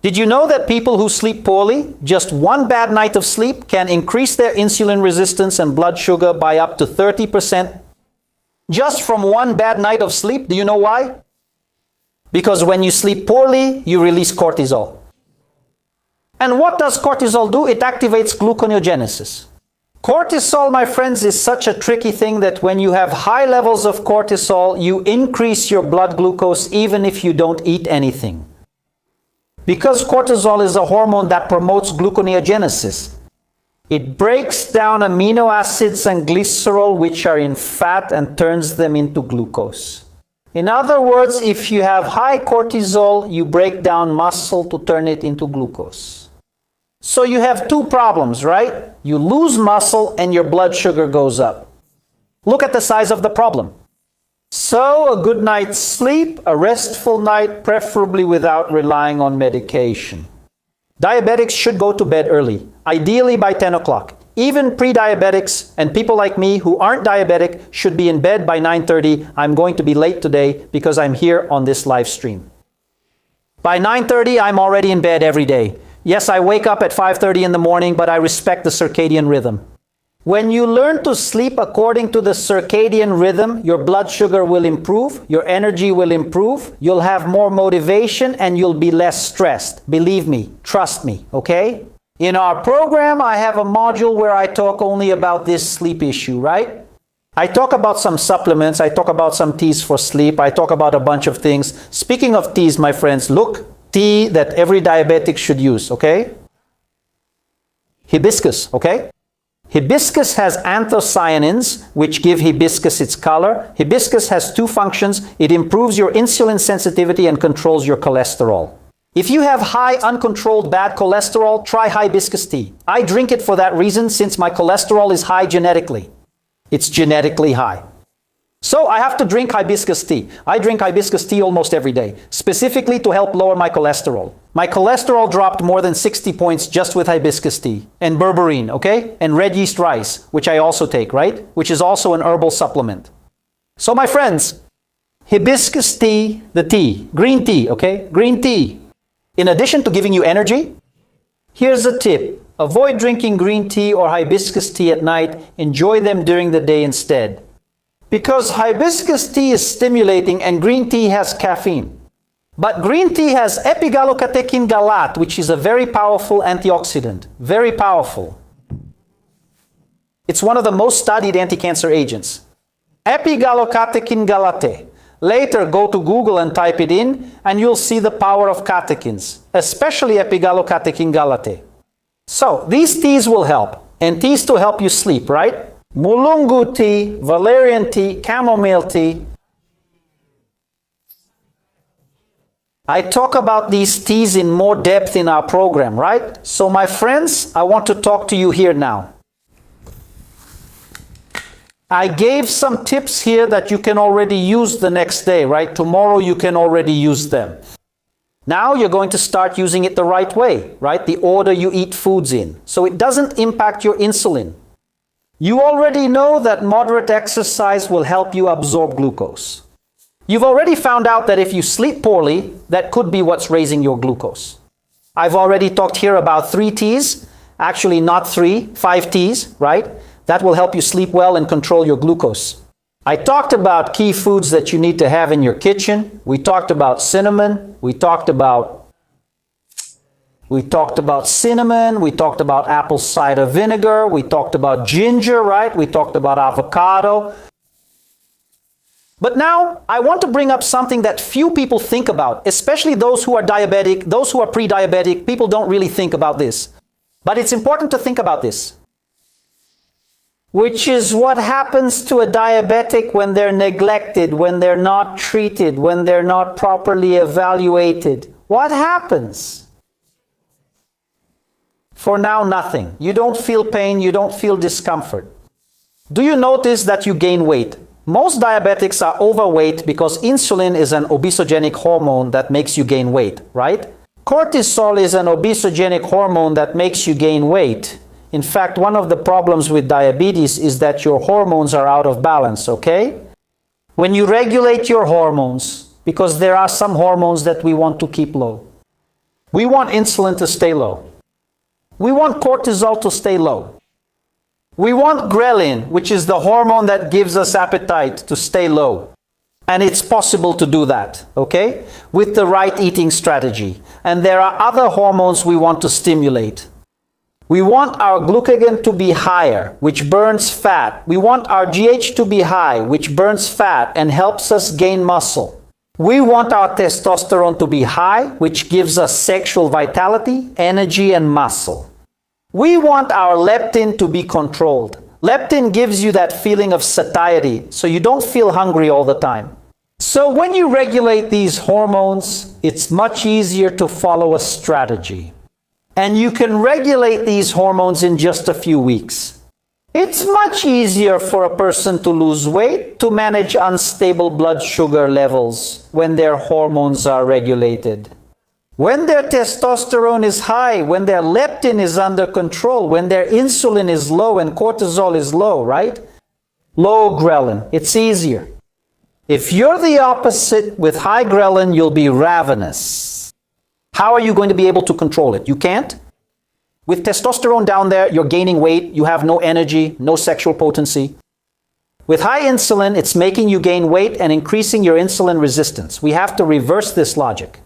Did you know that people who sleep poorly, just one bad night of sleep can increase their insulin resistance and blood sugar by up to 30%? Just from one bad night of sleep. Do you know why? Because when you sleep poorly, you release cortisol. And what does cortisol do? It activates gluconeogenesis. Cortisol, my friends, is such a tricky thing that when you have high levels of cortisol, you increase your blood glucose even if you don't eat anything. Because cortisol is a hormone that promotes gluconeogenesis. It breaks down amino acids and glycerol, which are in fat, and turns them into glucose. In other words, if you have high cortisol, you break down muscle to turn it into glucose. So you have two problems, right? You lose muscle and your blood sugar goes up. Look at the size of the problem. So a good night's sleep, a restful night, preferably without relying on medication. Diabetics should go to bed early, ideally by 10 o'clock. Even pre-diabetics and people like me who aren't diabetic should be in bed by 9:30. I'm going to be late today because I'm here on this live stream. By 9:30, I'm already in bed every day. Yes, I wake up at 5:30 in the morning, but I respect the circadian rhythm. When you learn to sleep according to the circadian rhythm, your blood sugar will improve, your energy will improve, you'll have more motivation, and you'll be less stressed. Believe me, trust me, okay? In our program, I have a module where I talk only about this sleep issue, right? I talk about some supplements, I talk about some teas for sleep, I talk about a bunch of things. Speaking of teas, my friends, look, tea that every diabetic should use, okay? Hibiscus, okay? Hibiscus has anthocyanins, which give hibiscus its color. Hibiscus has two functions. It improves your insulin sensitivity and controls your cholesterol. If you have high uncontrolled bad cholesterol, try hibiscus tea. I drink it for that reason, since my cholesterol is high genetically. It's genetically high. So I have to drink hibiscus tea. I drink hibiscus tea almost every day, specifically to help lower my cholesterol. My cholesterol dropped more than 60 points just with hibiscus tea. And berberine, okay? And red yeast rice, which I also take, right? Which is also an herbal supplement. So my friends, hibiscus tea, the tea, green tea, okay? Green tea. In addition to giving you energy, here's a tip. Avoid drinking green tea or hibiscus tea at night. Enjoy them during the day instead. Because hibiscus tea is stimulating and green tea has caffeine. But green tea has epigallocatechin galat, which is a very powerful antioxidant. Very powerful. It's one of the most studied anti-cancer agents. Epigallocatechin galate. Later, go to Google and type it in, and you'll see the power of catechins, especially epigallocatechin galate. So, these teas will help, and teas to help you sleep, right? Mulungu tea, valerian tea, chamomile tea. I talk about these teas in more depth in our program, right? So my friends, I want to talk to you here now. I gave some tips here that you can already use the next day, right? Tomorrow you can already use them. Now you're going to start using it the right way, right? The order you eat foods in. So it doesn't impact your insulin. You already know that moderate exercise will help you absorb glucose. You've already found out that if you sleep poorly, that could be what's raising your glucose. I've already talked here about 3 T's, actually not 3, 5 T's, right? That will help you sleep well and control your glucose. I talked about key foods that you need to have in your kitchen. We talked about cinnamon. We talked about cinnamon. We talked about apple cider vinegar. We talked about ginger, right? We talked about avocado. But now, I want to bring up something that few people think about, especially those who are diabetic, those who are pre-diabetic. People don't really think about this. But it's important to think about this. Which is what happens to a diabetic when they're neglected, when they're not treated, when they're not properly evaluated. What happens? For now, nothing. You don't feel pain, you don't feel discomfort. Do you notice that you gain weight? Most diabetics are overweight because insulin is an obesogenic hormone that makes you gain weight, right? Cortisol is an obesogenic hormone that makes you gain weight. In fact, one of the problems with diabetes is that your hormones are out of balance, okay? When you regulate your hormones, because there are some hormones that we want to keep low. We want insulin to stay low. We want cortisol to stay low. We want ghrelin, which is the hormone that gives us appetite, to stay low. And it's possible to do that, okay? With the right eating strategy. And there are other hormones we want to stimulate. We want our glucagon to be higher, which burns fat. We want our GH to be high, which burns fat and helps us gain muscle. We want our testosterone to be high, which gives us sexual vitality, energy, and muscle. We want our leptin to be controlled. Leptin gives you that feeling of satiety, so you don't feel hungry all the time. So when you regulate these hormones, it's much easier to follow a strategy. And you can regulate these hormones in just a few weeks. It's much easier for a person to lose weight, to manage unstable blood sugar levels when their hormones are regulated. When their testosterone is high, when their leptin is under control, when their insulin is low and cortisol is low, right? Low ghrelin. It's easier. If you're the opposite with high ghrelin, you'll be ravenous. How are you going to be able to control it? You can't. With testosterone down there, you're gaining weight, you have no energy, no sexual potency. With high insulin, it's making you gain weight and increasing your insulin resistance. We have to reverse this logic.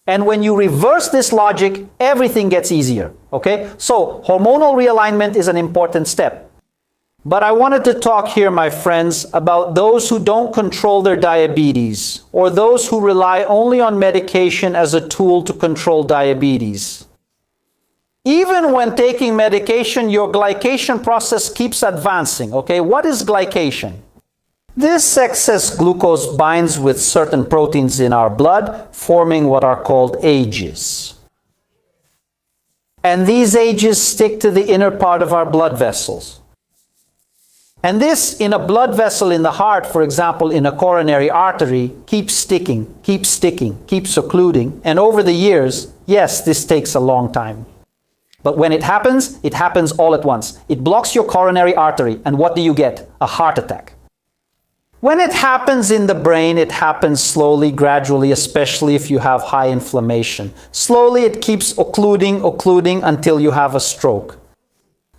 And when you reverse this logic, everything gets easier, okay? So, hormonal realignment is an important step. But I wanted to talk here, my friends, about those who don't control their diabetes, or those who rely only on medication as a tool to control diabetes. Even when taking medication, your glycation process keeps advancing, okay? What is glycation? This excess glucose binds with certain proteins in our blood, forming what are called ages. And these ages stick to the inner part of our blood vessels. And this, in a blood vessel in the heart, for example, in a coronary artery, keeps sticking, keeps occluding. And over the years, yes, this takes a long time. But when it happens all at once. It blocks your coronary artery, and what do you get? A heart attack. When it happens in the brain, it happens slowly, gradually, especially if you have high inflammation. Slowly, it keeps occluding until you have a stroke.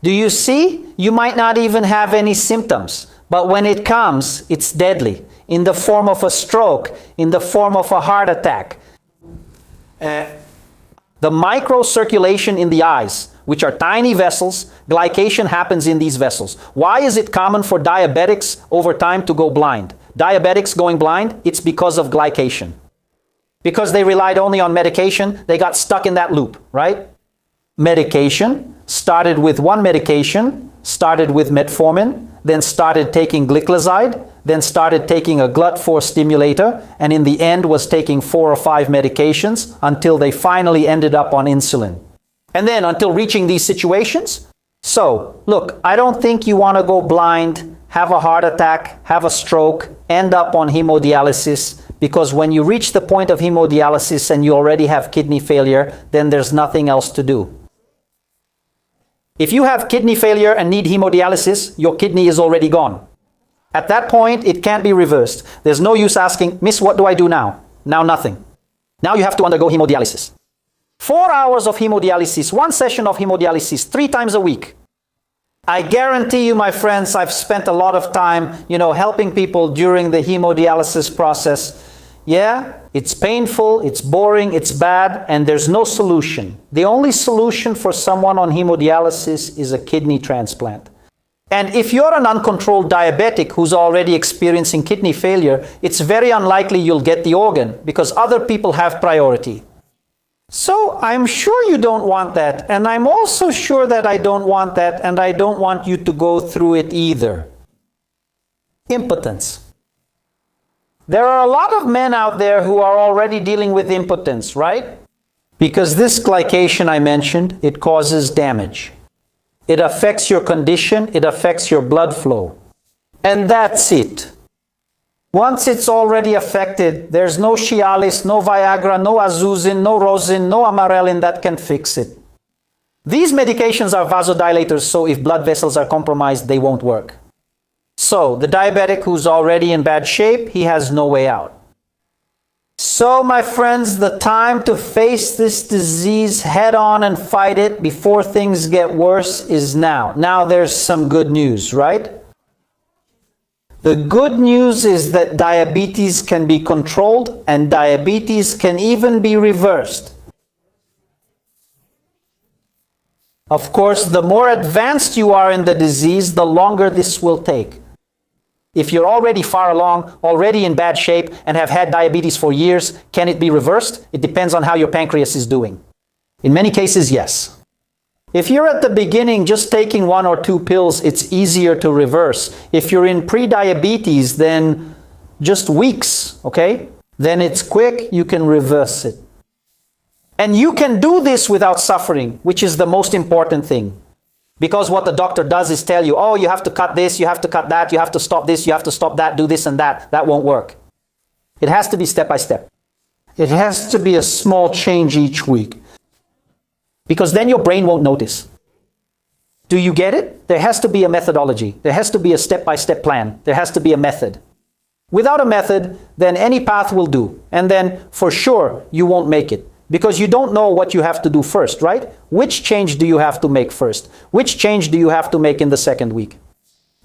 Do you see? You might not even have any symptoms, but when it comes, it's deadly, in the form of a stroke, in the form of a heart attack. The microcirculation in the eyes, which are tiny vessels, glycation happens in these vessels. Why is it common for diabetics over time to go blind? Diabetics going blind, it's because of glycation. Because they relied only on medication, they got stuck in that loop, right? Medication, started with one medication, started with metformin, then started taking gliclazide, then started taking a GLUT4 stimulator, and in the end was taking 4 or 5 medications until they finally ended up on insulin. And then until reaching these situations. So, look, I don't think you want to go blind, have a heart attack, have a stroke, end up on hemodialysis, because when you reach the point of hemodialysis and you already have kidney failure, then there's nothing else to do. If you have kidney failure and need hemodialysis, your kidney is already gone. At that point, it can't be reversed. There's no use asking, Miss, what do I do now? Now nothing. Now you have to undergo hemodialysis. 4 hours of hemodialysis, 1 session of hemodialysis, 3 times a week. I guarantee you, my friends, I've spent a lot of time, helping people during the hemodialysis process. Yeah, it's painful, it's boring, it's bad, and there's no solution. The only solution for someone on hemodialysis is a kidney transplant. And if you're an uncontrolled diabetic who's already experiencing kidney failure, it's very unlikely you'll get the organ because other people have priority. So I'm sure you don't want that, and I'm also sure that I don't want that, and I don't want you to go through it either. Impotence. There are a lot of men out there who are already dealing with impotence, right? Because this glycation I mentioned, it causes damage. It affects your condition, it affects your blood flow. And that's it. Once it's already affected, there's no Cialis, no Viagra, no Azuzin, no Rosin, no Amarelin that can fix it. These medications are vasodilators, so if blood vessels are compromised, they won't work. So, the diabetic who's already in bad shape, he has no way out. So, my friends, the time to face this disease head on and fight it before things get worse is now. Now there's some good news, right? The good news is that diabetes can be controlled and diabetes can even be reversed. Of course, the more advanced you are in the disease, the longer this will take. If you're already far along, already in bad shape, and have had diabetes for years, can it be reversed? It depends on how your pancreas is doing. In many cases, yes. If you're at the beginning just taking 1 or 2 pills, it's easier to reverse. If you're in pre-diabetes, then just weeks, okay? Then it's quick, you can reverse it. And you can do this without suffering, which is the most important thing. Because what the doctor does is tell you, oh, you have to cut this, you have to cut that, you have to stop this, you have to stop that, do this and that. That won't work. It has to be step by step. It has to be a small change each week. Because then your brain won't notice. Do you get it? There has to be a methodology. There has to be a step-by-step plan. There has to be a method. Without a method, then any path will do. And then, for sure, you won't make it. Because you don't know what you have to do first, right? Which change do you have to make first? Which change do you have to make in the second week?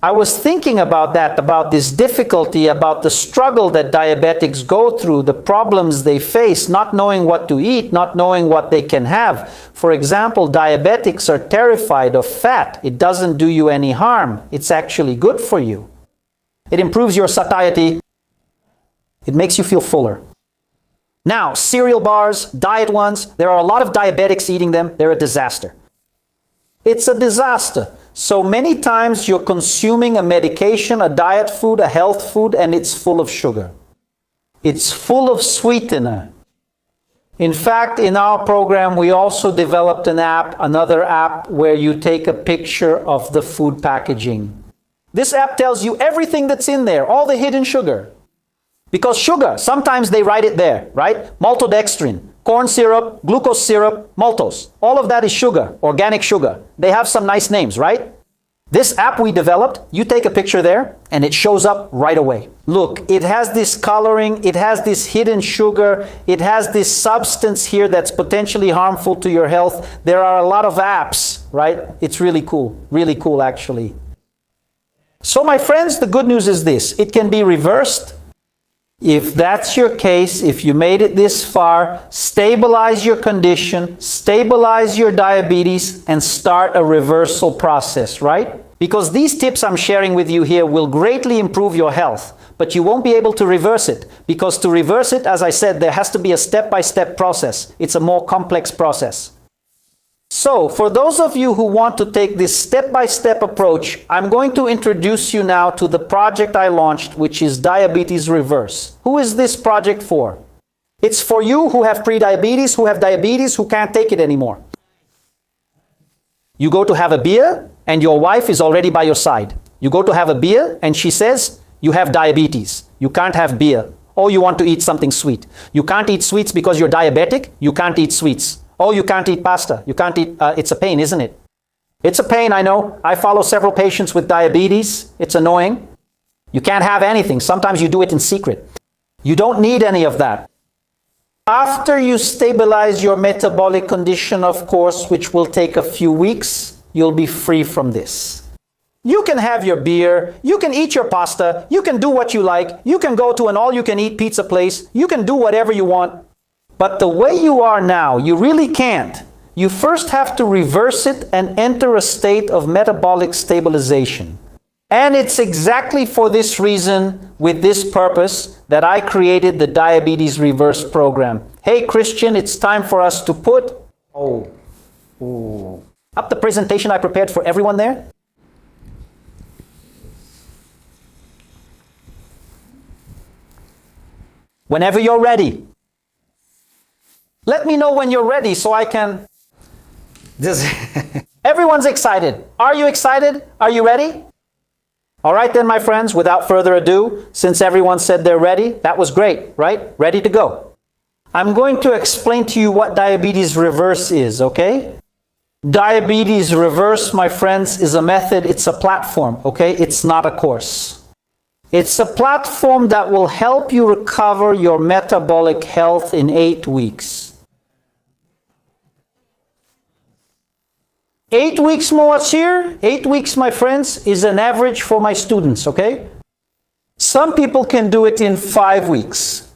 I was thinking about that, about this difficulty, about the struggle that diabetics go through, the problems they face, not knowing what to eat, not knowing what they can have. For example, diabetics are terrified of fat. It doesn't do you any harm. It's actually good for you. It improves your satiety. It makes you feel fuller. Now, cereal bars, diet ones, there are a lot of diabetics eating them. They're a disaster. It's a disaster. So many times you're consuming a medication, a diet food, a health food, and it's full of sugar. It's full of sweetener. In fact, in our program, we also developed an app, another app, where you take a picture of the food packaging. This app tells you everything that's in there, all the hidden sugar. Because sugar, sometimes they write it there, right? Maltodextrin, corn syrup, glucose syrup, maltose. All of that is sugar, organic sugar. They have some nice names, right? This app we developed, you take a picture there and it shows up right away. Look, it has this coloring, it has this hidden sugar, it has this substance here that's potentially harmful to your health. There are a lot of apps, right? It's really cool actually. So my friends, the good news is this, it can be reversed. If that's your case, if you made it this far, stabilize your condition, stabilize your diabetes, and start a reversal process, right? Because these tips I'm sharing with you here will greatly improve your health, but you won't be able to reverse it. Because to reverse it, as I said, there has to be a step-by-step process. It's a more complex process. So, for those of you who want to take this step-by-step approach, I'm going to introduce you now to the project I launched, which is Diabetes Reverse. Who is this project for? It's for you who have pre-diabetes, who have diabetes, who can't take it anymore. You go to have a beer, and your wife is already by your side. You go to have a beer, and she says, you have diabetes. You can't have beer. Or you want to eat something sweet. You can't eat sweets because you're diabetic. You can't eat sweets. Oh, you can't eat pasta. You can't eat, it's a pain, isn't it? It's a pain, I know. I follow several patients with diabetes. It's annoying. You can't have anything. Sometimes you do it in secret. You don't need any of that. After you stabilize your metabolic condition, of course, which will take a few weeks, you'll be free from this. You can have your beer, you can eat your pasta, you can do what you like, you can go to an all-you-can-eat pizza place, you can do whatever you want. But the way you are now, you really can't. You first have to reverse it and enter a state of metabolic stabilization. And it's exactly for this reason, with this purpose, that I created the Diabetes Reverse program. Hey Christian, it's time for us to put up the presentation I prepared for everyone there. Whenever you're ready. Let me know when you're ready so I can... Everyone's excited. Are you excited? Are you ready? All right then, my friends, without further ado, since everyone said they're ready, that was great, right? Ready to go. I'm going to explain to you what Diabetes Reverse is, okay? Diabetes Reverse, my friends, is a method, it's a platform, okay? It's not a course. It's a platform that will help you recover your metabolic health in 8 weeks. 8 weeks, Moacir, 8 weeks, my friends, is an average for my students, okay? Some people can do it in 5 weeks.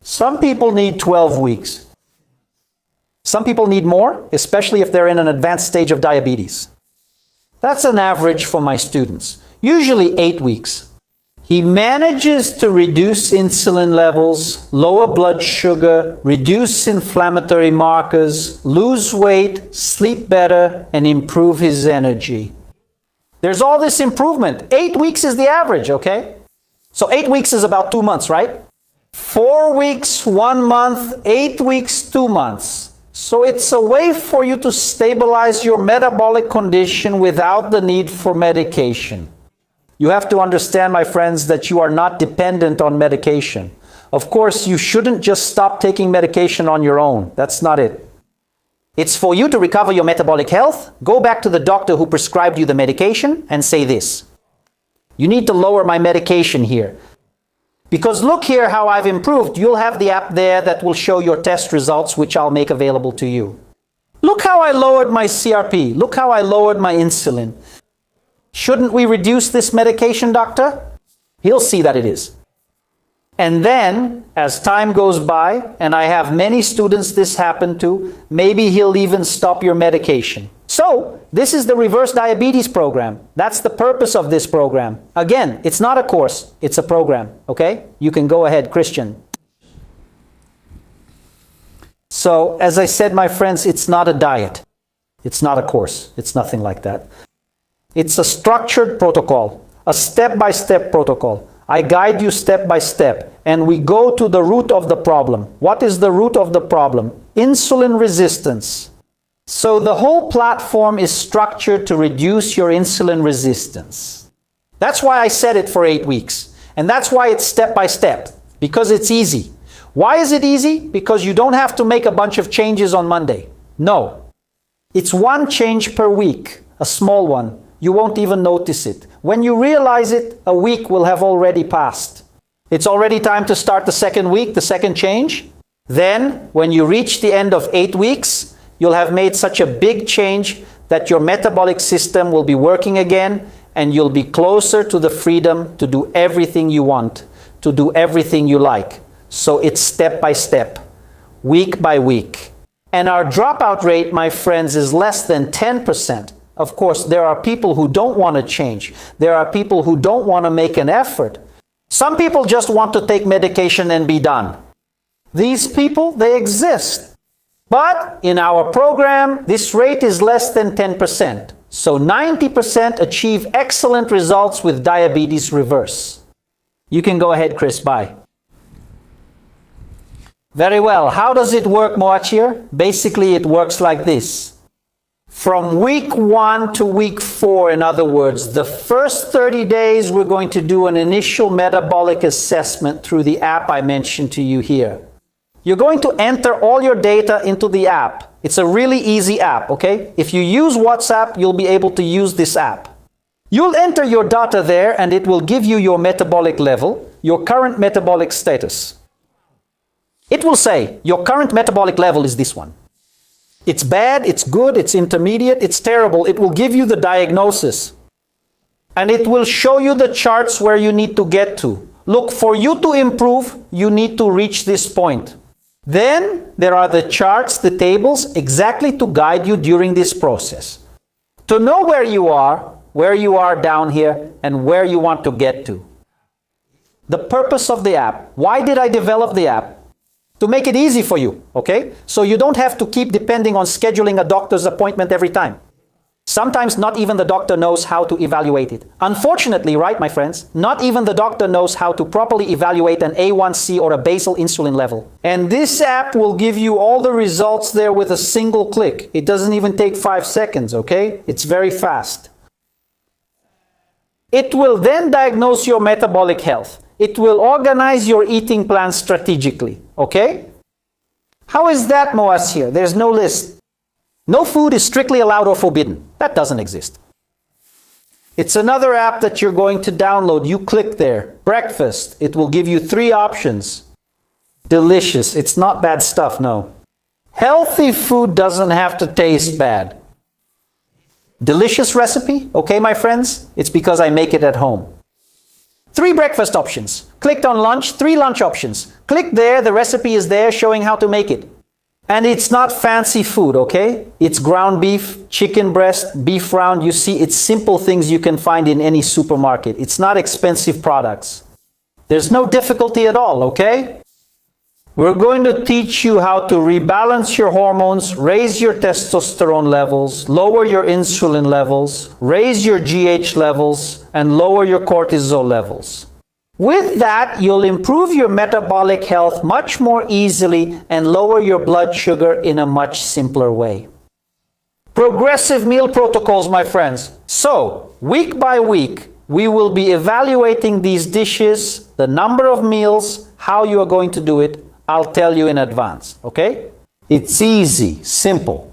Some people need 12 weeks. Some people need more, especially if they're in an advanced stage of diabetes. That's an average for my students, usually 8 weeks. He manages to reduce insulin levels, lower blood sugar, reduce inflammatory markers, lose weight, sleep better, and improve his energy. There's all this improvement. 8 weeks is the average, okay? So 8 weeks is about 2 months, right? 4 weeks, 1 month, 8 weeks, 2 months. So it's a way for you to stabilize your metabolic condition without the need for medication. You have to understand, my friends, that you are not dependent on medication. Of course, you shouldn't just stop taking medication on your own. That's not it. It's for you to recover your metabolic health. Go back to the doctor who prescribed you the medication and say this. You need to lower my medication here. Because look here how I've improved. You'll have the app there that will show your test results, which I'll make available to you. Look how I lowered my CRP. Look how I lowered my insulin. Shouldn't we reduce this medication, doctor? He'll see that it is. And then, as time goes by, and I have many students this happen to, maybe he'll even stop your medication. So, this is the Reverse Diabetes program. That's the purpose of this program. Again, it's not a course, it's a program, okay? You can go ahead, Christian. So, as I said, my friends, it's not a diet. It's not a course. It's nothing like that. It's a structured protocol, a step-by-step protocol. I guide you step by step, and we go to the root of the problem. What is the root of the problem? Insulin resistance. So the whole platform is structured to reduce your insulin resistance. That's why I said it for 8 weeks. And that's why it's step by step, because it's easy. Why is it easy? Because you don't have to make a bunch of changes on Monday. No. It's one change per week, a small one. You won't even notice it. When you realize it, a week will have already passed. It's already time to start the second week, the second change. Then, when you reach the end of 8 weeks, you'll have made such a big change that your metabolic system will be working again, and you'll be closer to the freedom to do everything you want, to do everything you like. So it's step by step, week by week. And our dropout rate, my friends, is less than 10%. Of course, there are people who don't want to change. There are people who don't want to make an effort. Some people just want to take medication and be done. These people, they exist. But in our program, this rate is less than 10%. So 90% achieve excellent results with diabetes reverse. You can go ahead, Chris. Bye. Very well. How does it work, Moacir? Basically, it works like this. From week 1 to week 4, in other words, the first 30 days, we're going to do an initial metabolic assessment through the app I mentioned to you here. You're going to enter all your data into the app. It's a really easy app, okay? If you use WhatsApp, you'll be able to use this app. You'll enter your data there, and it will give you your metabolic level, your current metabolic status. It will say, your current metabolic level is this one. It's bad, it's good, it's intermediate, it's terrible. It will give you the diagnosis. And it will show you the charts where you need to get to. Look, for you to improve, you need to reach this point. Then there are the charts, the tables, exactly to guide you during this process. To know where you are down here, and where you want to get to. The purpose of the app. Why did I develop the app? To make it easy for you, okay? So you don't have to keep depending on scheduling a doctor's appointment every time. Sometimes not even the doctor knows how to evaluate it. Unfortunately, right, my friends, not even the doctor knows how to properly evaluate an A1C or a basal insulin level. And this app will give you all the results there with a single click. It doesn't even take 5 seconds, okay? It's very fast. It will then diagnose your metabolic health. It will organize your eating plan strategically, okay? How is that, Moacir? There's no list. No food is strictly allowed or forbidden. That doesn't exist. It's another app that you're going to download. You click there. Breakfast. It will give you 3 options. Delicious. It's not bad stuff, no. Healthy food doesn't have to taste bad. Delicious recipe? Okay, my friends? It's because I make it at home. 3 breakfast options. Clicked on lunch, 3 lunch options. Click there, the recipe is there showing how to make it. And it's not fancy food, okay? It's ground beef, chicken breast, beef round. You see, it's simple things you can find in any supermarket. It's not expensive products. There's no difficulty at all, okay? We're going to teach you how to rebalance your hormones, raise your testosterone levels, lower your insulin levels, raise your GH levels, and lower your cortisol levels. With that, you'll improve your metabolic health much more easily and lower your blood sugar in a much simpler way. Progressive meal protocols, my friends. So, week by week, we will be evaluating these dishes, the number of meals, how you are going to do it. I'll tell you in advance, okay? It's easy, simple.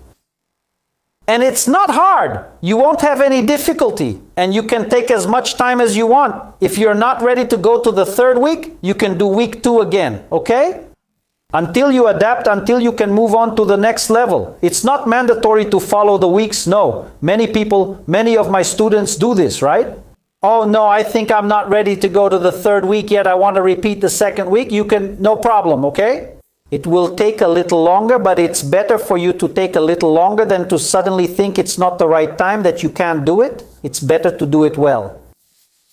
And it's not hard. You won't have any difficulty. And you can take as much time as you want. If you're not ready to go to the 3rd week, you can do week 2 again, okay? Until you adapt, until you can move on to the next level. It's not mandatory to follow the weeks, no. Many of my students do this, right? Oh no, I think I'm not ready to go to the 3rd week yet. I want to repeat the 2nd week. You can, no problem, okay? It will take a little longer, but it's better for you to take a little longer than to suddenly think it's not the right time, that you can't do it. It's better to do it well.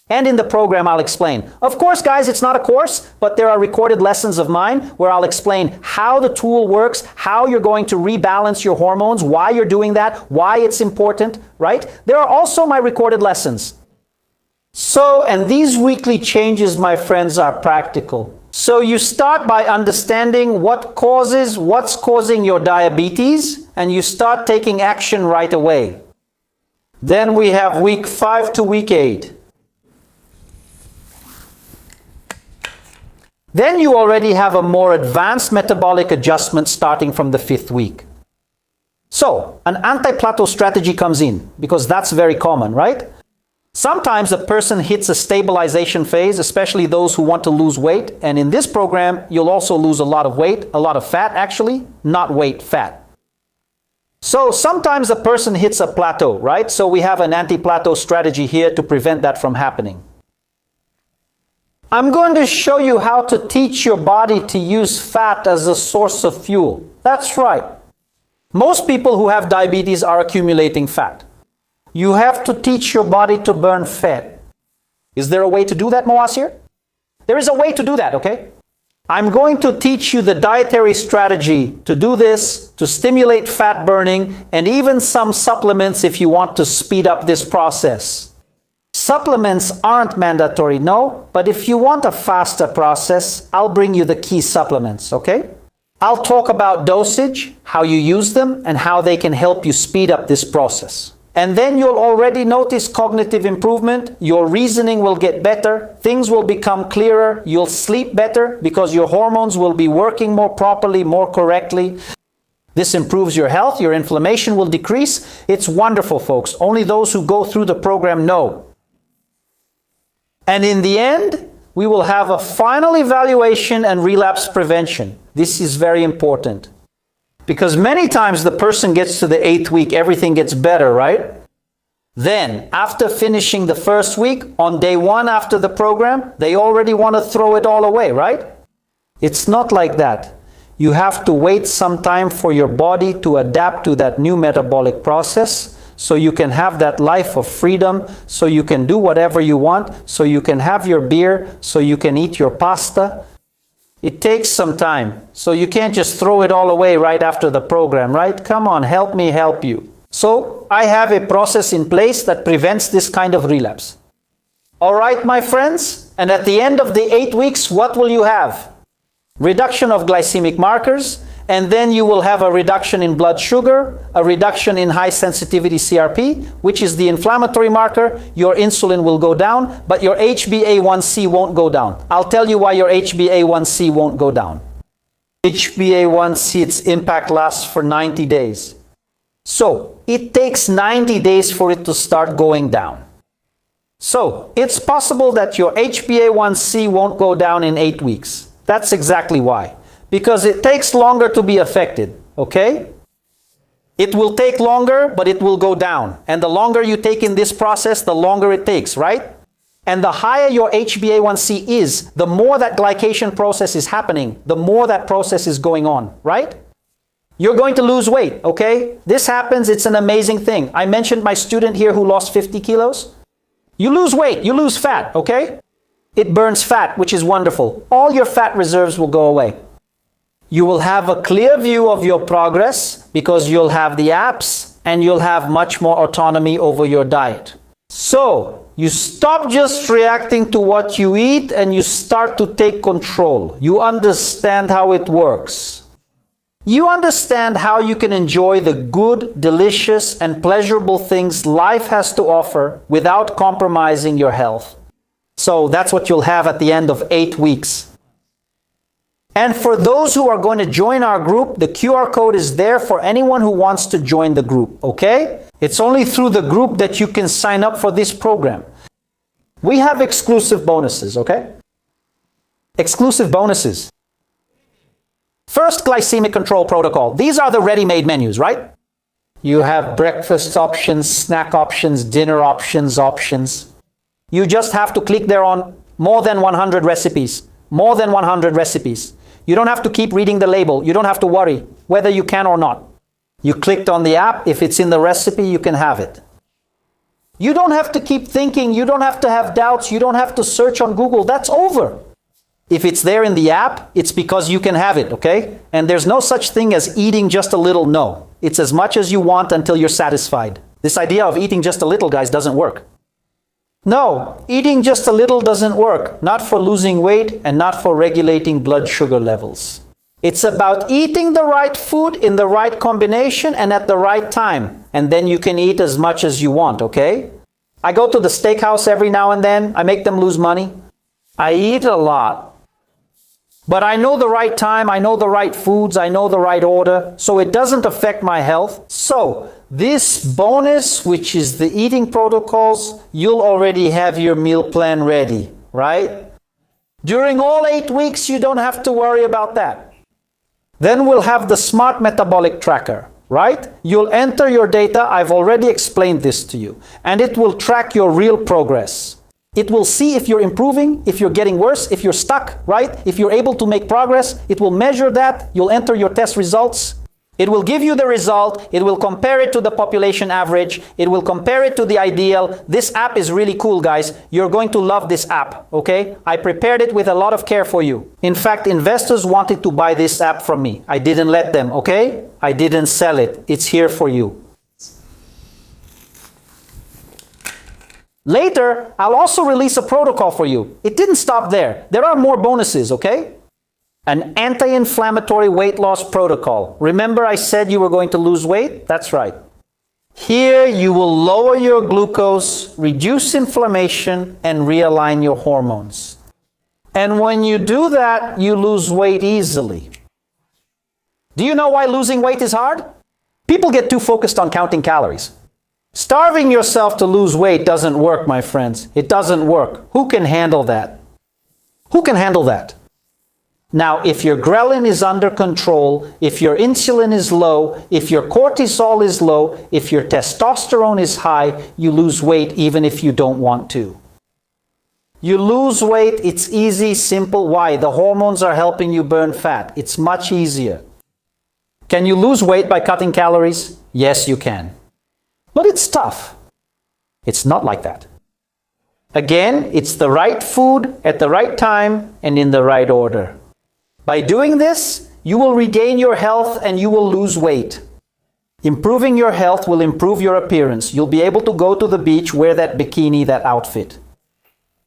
And in the program, I'll explain. Of course, guys, it's not a course, but there are recorded lessons of mine where I'll explain how the tool works, how you're going to rebalance your hormones, why you're doing that, why it's important, right? There are also my recorded lessons. So, and these weekly changes, my friends, are practical. So you start by understanding what's causing your diabetes, and you start taking action right away. Then we have week 5 to week 8. Then you already have a more advanced metabolic adjustment starting from the 5th week. So, an anti-plateau strategy comes in, because that's very common, right? Sometimes a person hits a stabilization phase, especially those who want to lose weight. And in this program, you'll also lose a lot of weight, a lot of fat actually, not weight, fat. So sometimes a person hits a plateau, right? So we have an anti-plateau strategy here to prevent that from happening. I'm going to show you how to teach your body to use fat as a source of fuel. That's right. Most people who have diabetes are accumulating fat. You have to teach your body to burn fat. Is there a way to do that, Moacir? There is a way to do that, okay? I'm going to teach you the dietary strategy to do this, to stimulate fat burning, and even some supplements if you want to speed up this process. Supplements aren't mandatory, no, but if you want a faster process, I'll bring you the key supplements, okay? I'll talk about dosage, how you use them, and how they can help you speed up this process. And then you'll already notice cognitive improvement, your reasoning will get better, things will become clearer, you'll sleep better because your hormones will be working more properly, more correctly. This improves your health, your inflammation will decrease. It's wonderful, folks. Only those who go through the program know. And in the end, we will have a final evaluation and relapse prevention. This is very important. Because many times the person gets to the 8th week, everything gets better, right? Then, after finishing the first week, on day 1 after the program, they already want to throw it all away, right? It's not like that. You have to wait some time for your body to adapt to that new metabolic process, so you can have that life of freedom, so you can do whatever you want, so you can have your beer, so you can eat your pasta. It takes some time, so you can't just throw it all away right after the program, right? Come on, help me help you. So I have a process in place that prevents this kind of relapse. All right, my friends, and at the end of the 8 weeks, what will you have? Reduction of glycemic markers, and then you will have a reduction in blood sugar, a reduction in high sensitivity CRP, which is the inflammatory marker. Your insulin will go down, but your HbA1c won't go down. I'll tell you why your HbA1c won't go down. HbA1c, its impact lasts for 90 days. So, it takes 90 days for it to start going down. So, it's possible that your HbA1c won't go down in 8 weeks. That's exactly why. Because it takes longer to be affected, okay? It will take longer, but it will go down. And the longer you take in this process, the longer it takes, right? And the higher your HbA1c is, the more that glycation process is happening, the more that process is going on, right? You're going to lose weight, okay? This happens, it's an amazing thing. I mentioned my student here who lost 50 kilos. You lose weight, you lose fat, okay? It burns fat, which is wonderful. All your fat reserves will go away. You will have a clear view of your progress because you'll have the apps and you'll have much more autonomy over your diet. So, you stop just reacting to what you eat and you start to take control. You understand how it works. You understand how you can enjoy the good, delicious, and pleasurable things life has to offer without compromising your health. So, that's what you'll have at the end of 8 weeks. And for those who are going to join our group, the QR code is there for anyone who wants to join the group, okay? It's only through the group that you can sign up for this program. We have exclusive bonuses, okay? Exclusive bonuses. First, glycemic control protocol. These are the ready-made menus, right? You have breakfast options, snack options, dinner options. You just have to click there on more than 100 recipes. More than 100 recipes. You don't have to keep reading the label. You don't have to worry whether you can or not. You clicked on the app. If it's in the recipe, you can have it. You don't have to keep thinking. You don't have to have doubts. You don't have to search on Google. That's over. If it's there in the app, it's because you can have it, okay? And there's no such thing as eating just a little. No. It's as much as you want until you're satisfied. This idea of eating just a little, guys, doesn't work. No, eating just a little doesn't work, not for losing weight and not for regulating blood sugar levels. It's about eating the right food in the right combination and at the right time. And then you can eat as much as you want, okay? I go to the steakhouse every now and then. I make them lose money. I eat a lot. But I know the right time, I know the right foods, I know the right order, so it doesn't affect my health. So this bonus, which is the eating protocols, you'll already have your meal plan ready, right? During all 8 weeks, you don't have to worry about that. Then we'll have the smart metabolic tracker, right? You'll enter your data, I've already explained this to you, and it will track your real progress. It will see if you're improving, if you're getting worse, if you're stuck, right? If you're able to make progress, it will measure that. You'll enter your test results. It will give you the result. It will compare it to the population average. It will compare it to the ideal. This app is really cool, guys. You're going to love this app, okay? I prepared it with a lot of care for you. In fact, investors wanted to buy this app from me. I didn't let them, okay? I didn't sell it. It's here for you. Later, I'll also release a protocol for you. It didn't stop there. There are more bonuses, okay? An anti-inflammatory weight loss protocol. Remember I said you were going to lose weight? That's right. Here you will lower your glucose, reduce inflammation, and realign your hormones. And when you do that, you lose weight easily. Do you know why losing weight is hard? People get too focused on counting calories. Starving yourself to lose weight doesn't work, my friends. It doesn't work. Who can handle that? Who can handle that? Now, if your ghrelin is under control, if your insulin is low, if your cortisol is low, if your testosterone is high, you lose weight even if you don't want to. You lose weight, it's easy, simple. Why? The hormones are helping you burn fat. It's much easier. Can you lose weight by cutting calories? Yes, you can. But it's tough. It's not like that. Again, it's the right food at the right time and in the right order. By doing this, you will regain your health and you will lose weight. Improving your health will improve your appearance. You'll be able to go to the beach, wear that bikini, that outfit.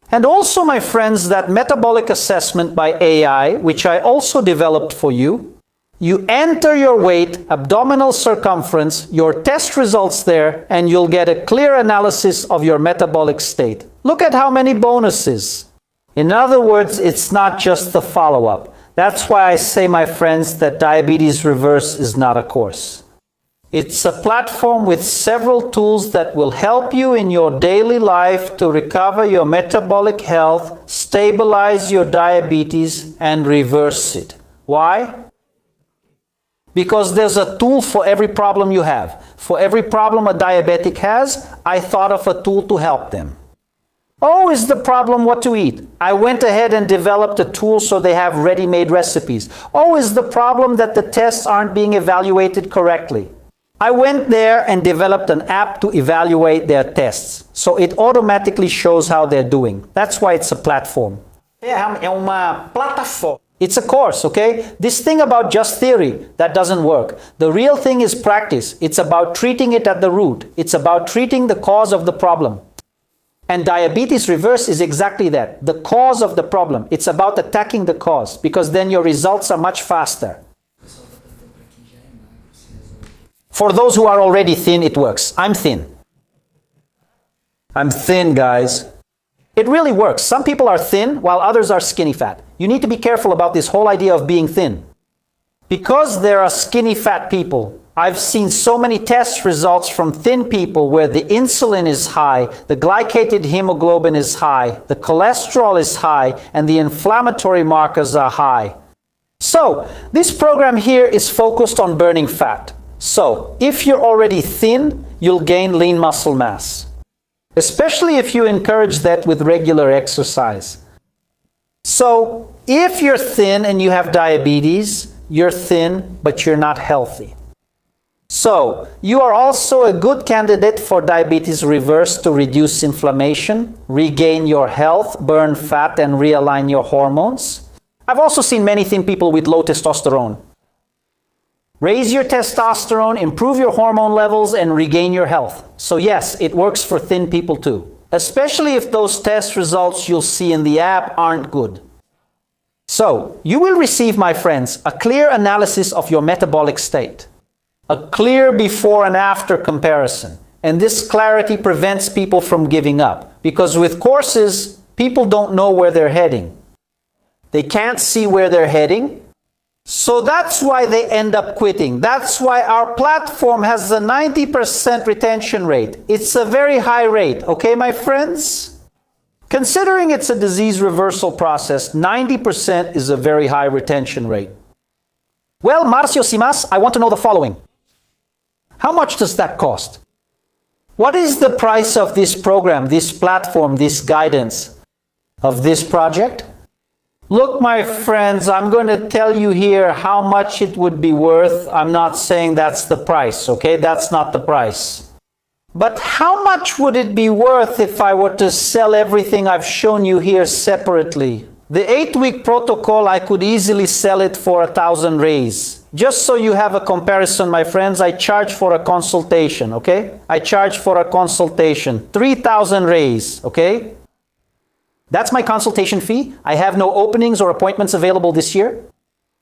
And also, my friends, that metabolic assessment by AI, which I also developed for you, you enter your weight, abdominal circumference, your test results there, and you'll get a clear analysis of your metabolic state. Look at how many bonuses. In other words, it's not just the follow-up. That's why I say, my friends, that Diabetes Reverse is not a course. It's a platform with several tools that will help you in your daily life to recover your metabolic health, stabilize your diabetes, and reverse it. Why? Because there's a tool for every problem you have. For every problem a diabetic has, I thought of a tool to help them. Oh, is the problem what to eat? I went ahead and developed a tool so they have ready-made recipes. Oh, is the problem that the tests aren't being evaluated correctly? I went there and developed an app to evaluate their tests. So it automatically shows how they're doing. That's why it's a platform. É uma plataforma. It's a course, okay? This thing about just theory, that doesn't work. The real thing is practice. It's about treating it at the root. It's about treating the cause of the problem. And Diabetes Reverse is exactly that, the cause of the problem. It's about attacking the cause, because then your results are much faster. For those who are already thin, it works. I'm thin. I'm thin, guys. It really works. Some people are thin while others are skinny fat. You need to be careful about this whole idea of being thin. Because there are skinny fat people, I've seen so many test results from thin people where the insulin is high, the glycated hemoglobin is high, the cholesterol is high, and the inflammatory markers are high. So, this program here is focused on burning fat. So, if you're already thin, you'll gain lean muscle mass. Especially if you encourage that with regular exercise. So, if you're thin and you have diabetes, you're thin, but you're not healthy. So, you are also a good candidate for Diabetes Reverse to reduce inflammation, regain your health, burn fat, and realign your hormones. I've also seen many thin people with low testosterone. Raise your testosterone, improve your hormone levels, and regain your health. So yes, it works for thin people too. Especially if those test results you'll see in the app aren't good. So, you will receive, my friends, a clear analysis of your metabolic state. A clear before and after comparison. And this clarity prevents people from giving up. Because with courses, people don't know where they're heading. They can't see where they're heading. So that's why they end up quitting. That's why our platform has a 90% retention rate. It's a very high rate, okay, my friends? Considering it's a disease reversal process, 90% is a very high retention rate. Well, Marcio Simas, I want to know the following. How much does that cost? What is the price of this program, this platform, this guidance of this project? Look, my friends, I'm going to tell you here how much it would be worth. I'm not saying that's the price, okay? That's not the price. But how much would it be worth if I were to sell everything I've shown you here separately? The 8-week protocol, I could easily sell it for 1,000 reais. Just so you have a comparison, my friends, I charge for a consultation, okay? I charge for a consultation, 3,000 reais, okay? That's my consultation fee. I have no openings or appointments available this year.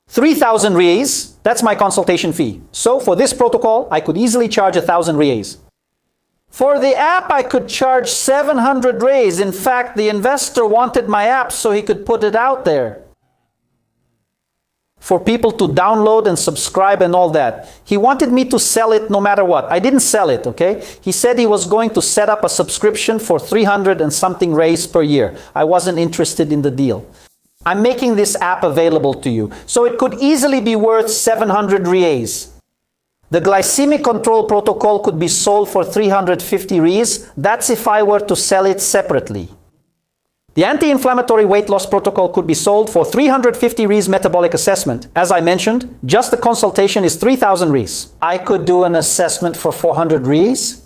3,000 reais, that's my consultation fee. So for this protocol, I could easily charge 1,000 reais. For the app, I could charge 700 reais. In fact, the investor wanted my app so he could put it out there for people to download and subscribe and all that. He wanted me to sell it no matter what. I didn't sell it, okay? He said he was going to set up a subscription for 300 and something reais per year. I wasn't interested in the deal. I'm making this app available to you. So it could easily be worth 700 reais. The glycemic control protocol could be sold for 350 reais. That's if I were to sell it separately. The anti-inflammatory weight loss protocol could be sold for 350 reais metabolic assessment. As I mentioned, just the consultation is 3,000 reais. I could do an assessment for 400 reais.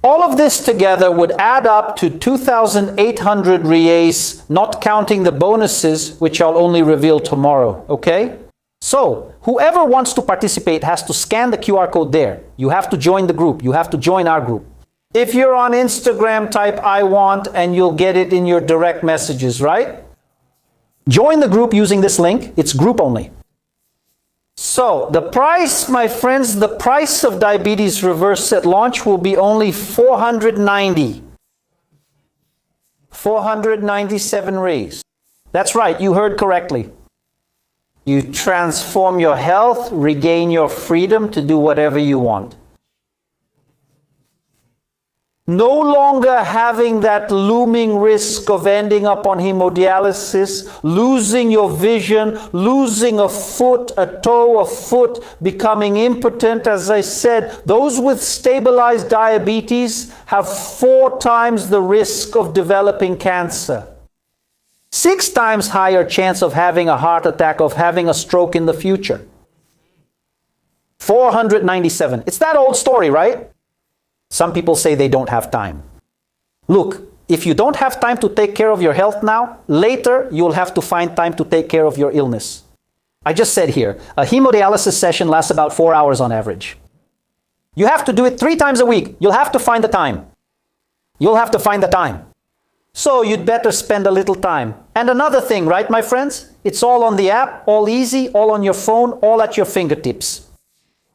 All of this together would add up to 2,800 reais, not counting the bonuses, which I'll only reveal tomorrow, okay? So, whoever wants to participate has to scan the QR code there. You have to join the group. You have to join our group. If you're on Instagram, type I want and you'll get it in your direct messages, right? Join the group using this link. It's group only. So, the price, my friends, the price of Diabetes Reverse at launch will be only 497 reais. That's right, you heard correctly. You transform your health, regain your freedom to do whatever you want. No longer having that looming risk of ending up on hemodialysis, losing your vision, losing a foot, a toe, a foot, becoming impotent. As I said, those with stabilized diabetes have 4 times the risk of developing cancer. 6 times higher chance of having a heart attack, of having a stroke in the future. 497. It's that old story, right? Some people say they don't have time. Look, if you don't have time to take care of your health now, later you'll have to find time to take care of your illness. I just said here, a hemodialysis session lasts about 4 hours on average. You have to do it 3 times a week. You'll have to find the time. You'll have to find the time. So you'd better spend a little time. And another thing, right, my friends? It's all on the app, all easy, all on your phone, all at your fingertips.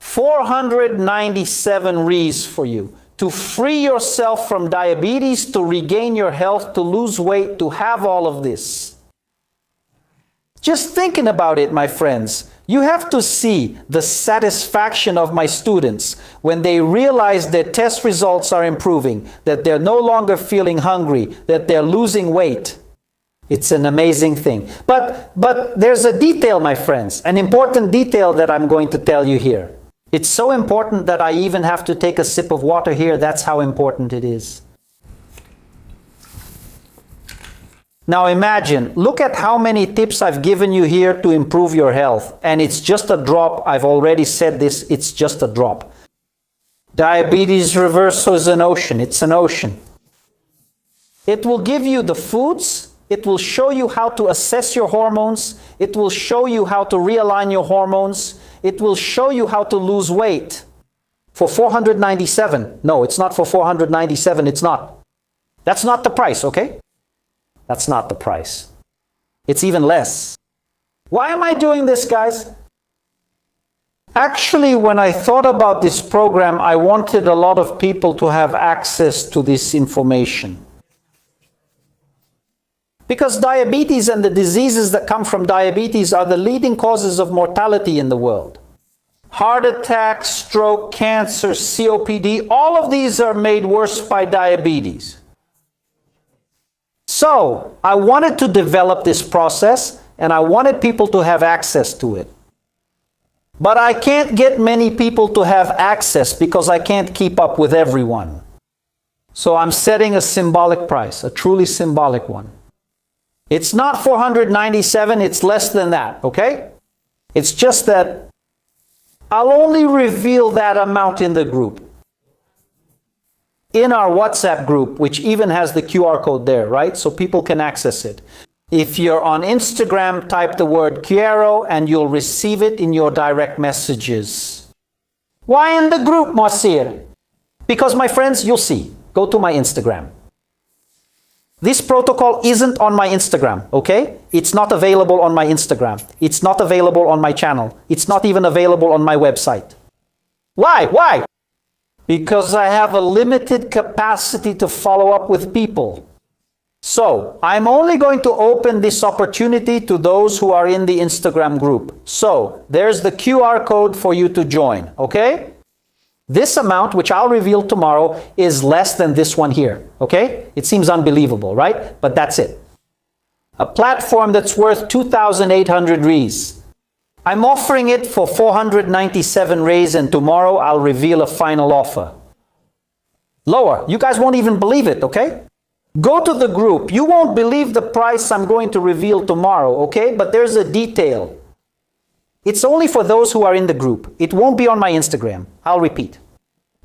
497 reais for you. To free yourself from diabetes, to regain your health, to lose weight, to have all of this. Just thinking about it, my friends, you have to see the satisfaction of my students when they realize their test results are improving, that they're no longer feeling hungry, that they're losing weight. It's an amazing thing. But there's a detail, my friends, an important detail that I'm going to tell you here. It's so important that I even have to take a sip of water here. That's how important it is. Now imagine, look at how many tips I've given you here to improve your health. And it's just a drop. I've already said this, it's just a drop. Diabetes reversal is an ocean. It's an ocean. It will give you the foods. It will show you how to assess your hormones. It will show you how to realign your hormones. It will show you how to lose weight. For 497. No, it's not for 497. It's not. That's not the price, okay? That's not the price. It's even less. Why am I doing this, guys? Actually, when I thought about this program, I wanted a lot of people to have access to this information. Because diabetes and the diseases that come from diabetes are the leading causes of mortality in the world. Heart attack, stroke, cancer, COPD, all of these are made worse by diabetes. So, I wanted to develop this process and I wanted people to have access to it. But I can't get many people to have access because I can't keep up with everyone. So I'm setting a symbolic price, a truly symbolic one. It's not $497, it's less than that, okay? It's just that I'll only reveal that amount in the group. In our WhatsApp group, which even has the QR code there, right? So people can access it. If you're on Instagram, type the word Quiero and you'll receive it in your direct messages. Why in the group, Moacir? Because, my friends, you'll see. Go to my Instagram. This protocol isn't on my Instagram, okay? It's not available on my Instagram. It's not available on my channel. It's not even available on my website. Why? Why? Because I have a limited capacity to follow up with people. So, I'm only going to open this opportunity to those who are in the Instagram group. So, there's the QR code for you to join, okay? This amount, which I'll reveal tomorrow, is less than this one here, okay? It seems unbelievable, right? But that's it. A platform that's worth 2,800 Rs. I'm offering it for 497 Rs, and tomorrow I'll reveal a final offer. Lower. You guys won't even believe it, okay? Go to the group. You won't believe the price I'm going to reveal tomorrow, okay? But there's a detail. It's only for those who are in the group. It won't be on my Instagram. I'll repeat.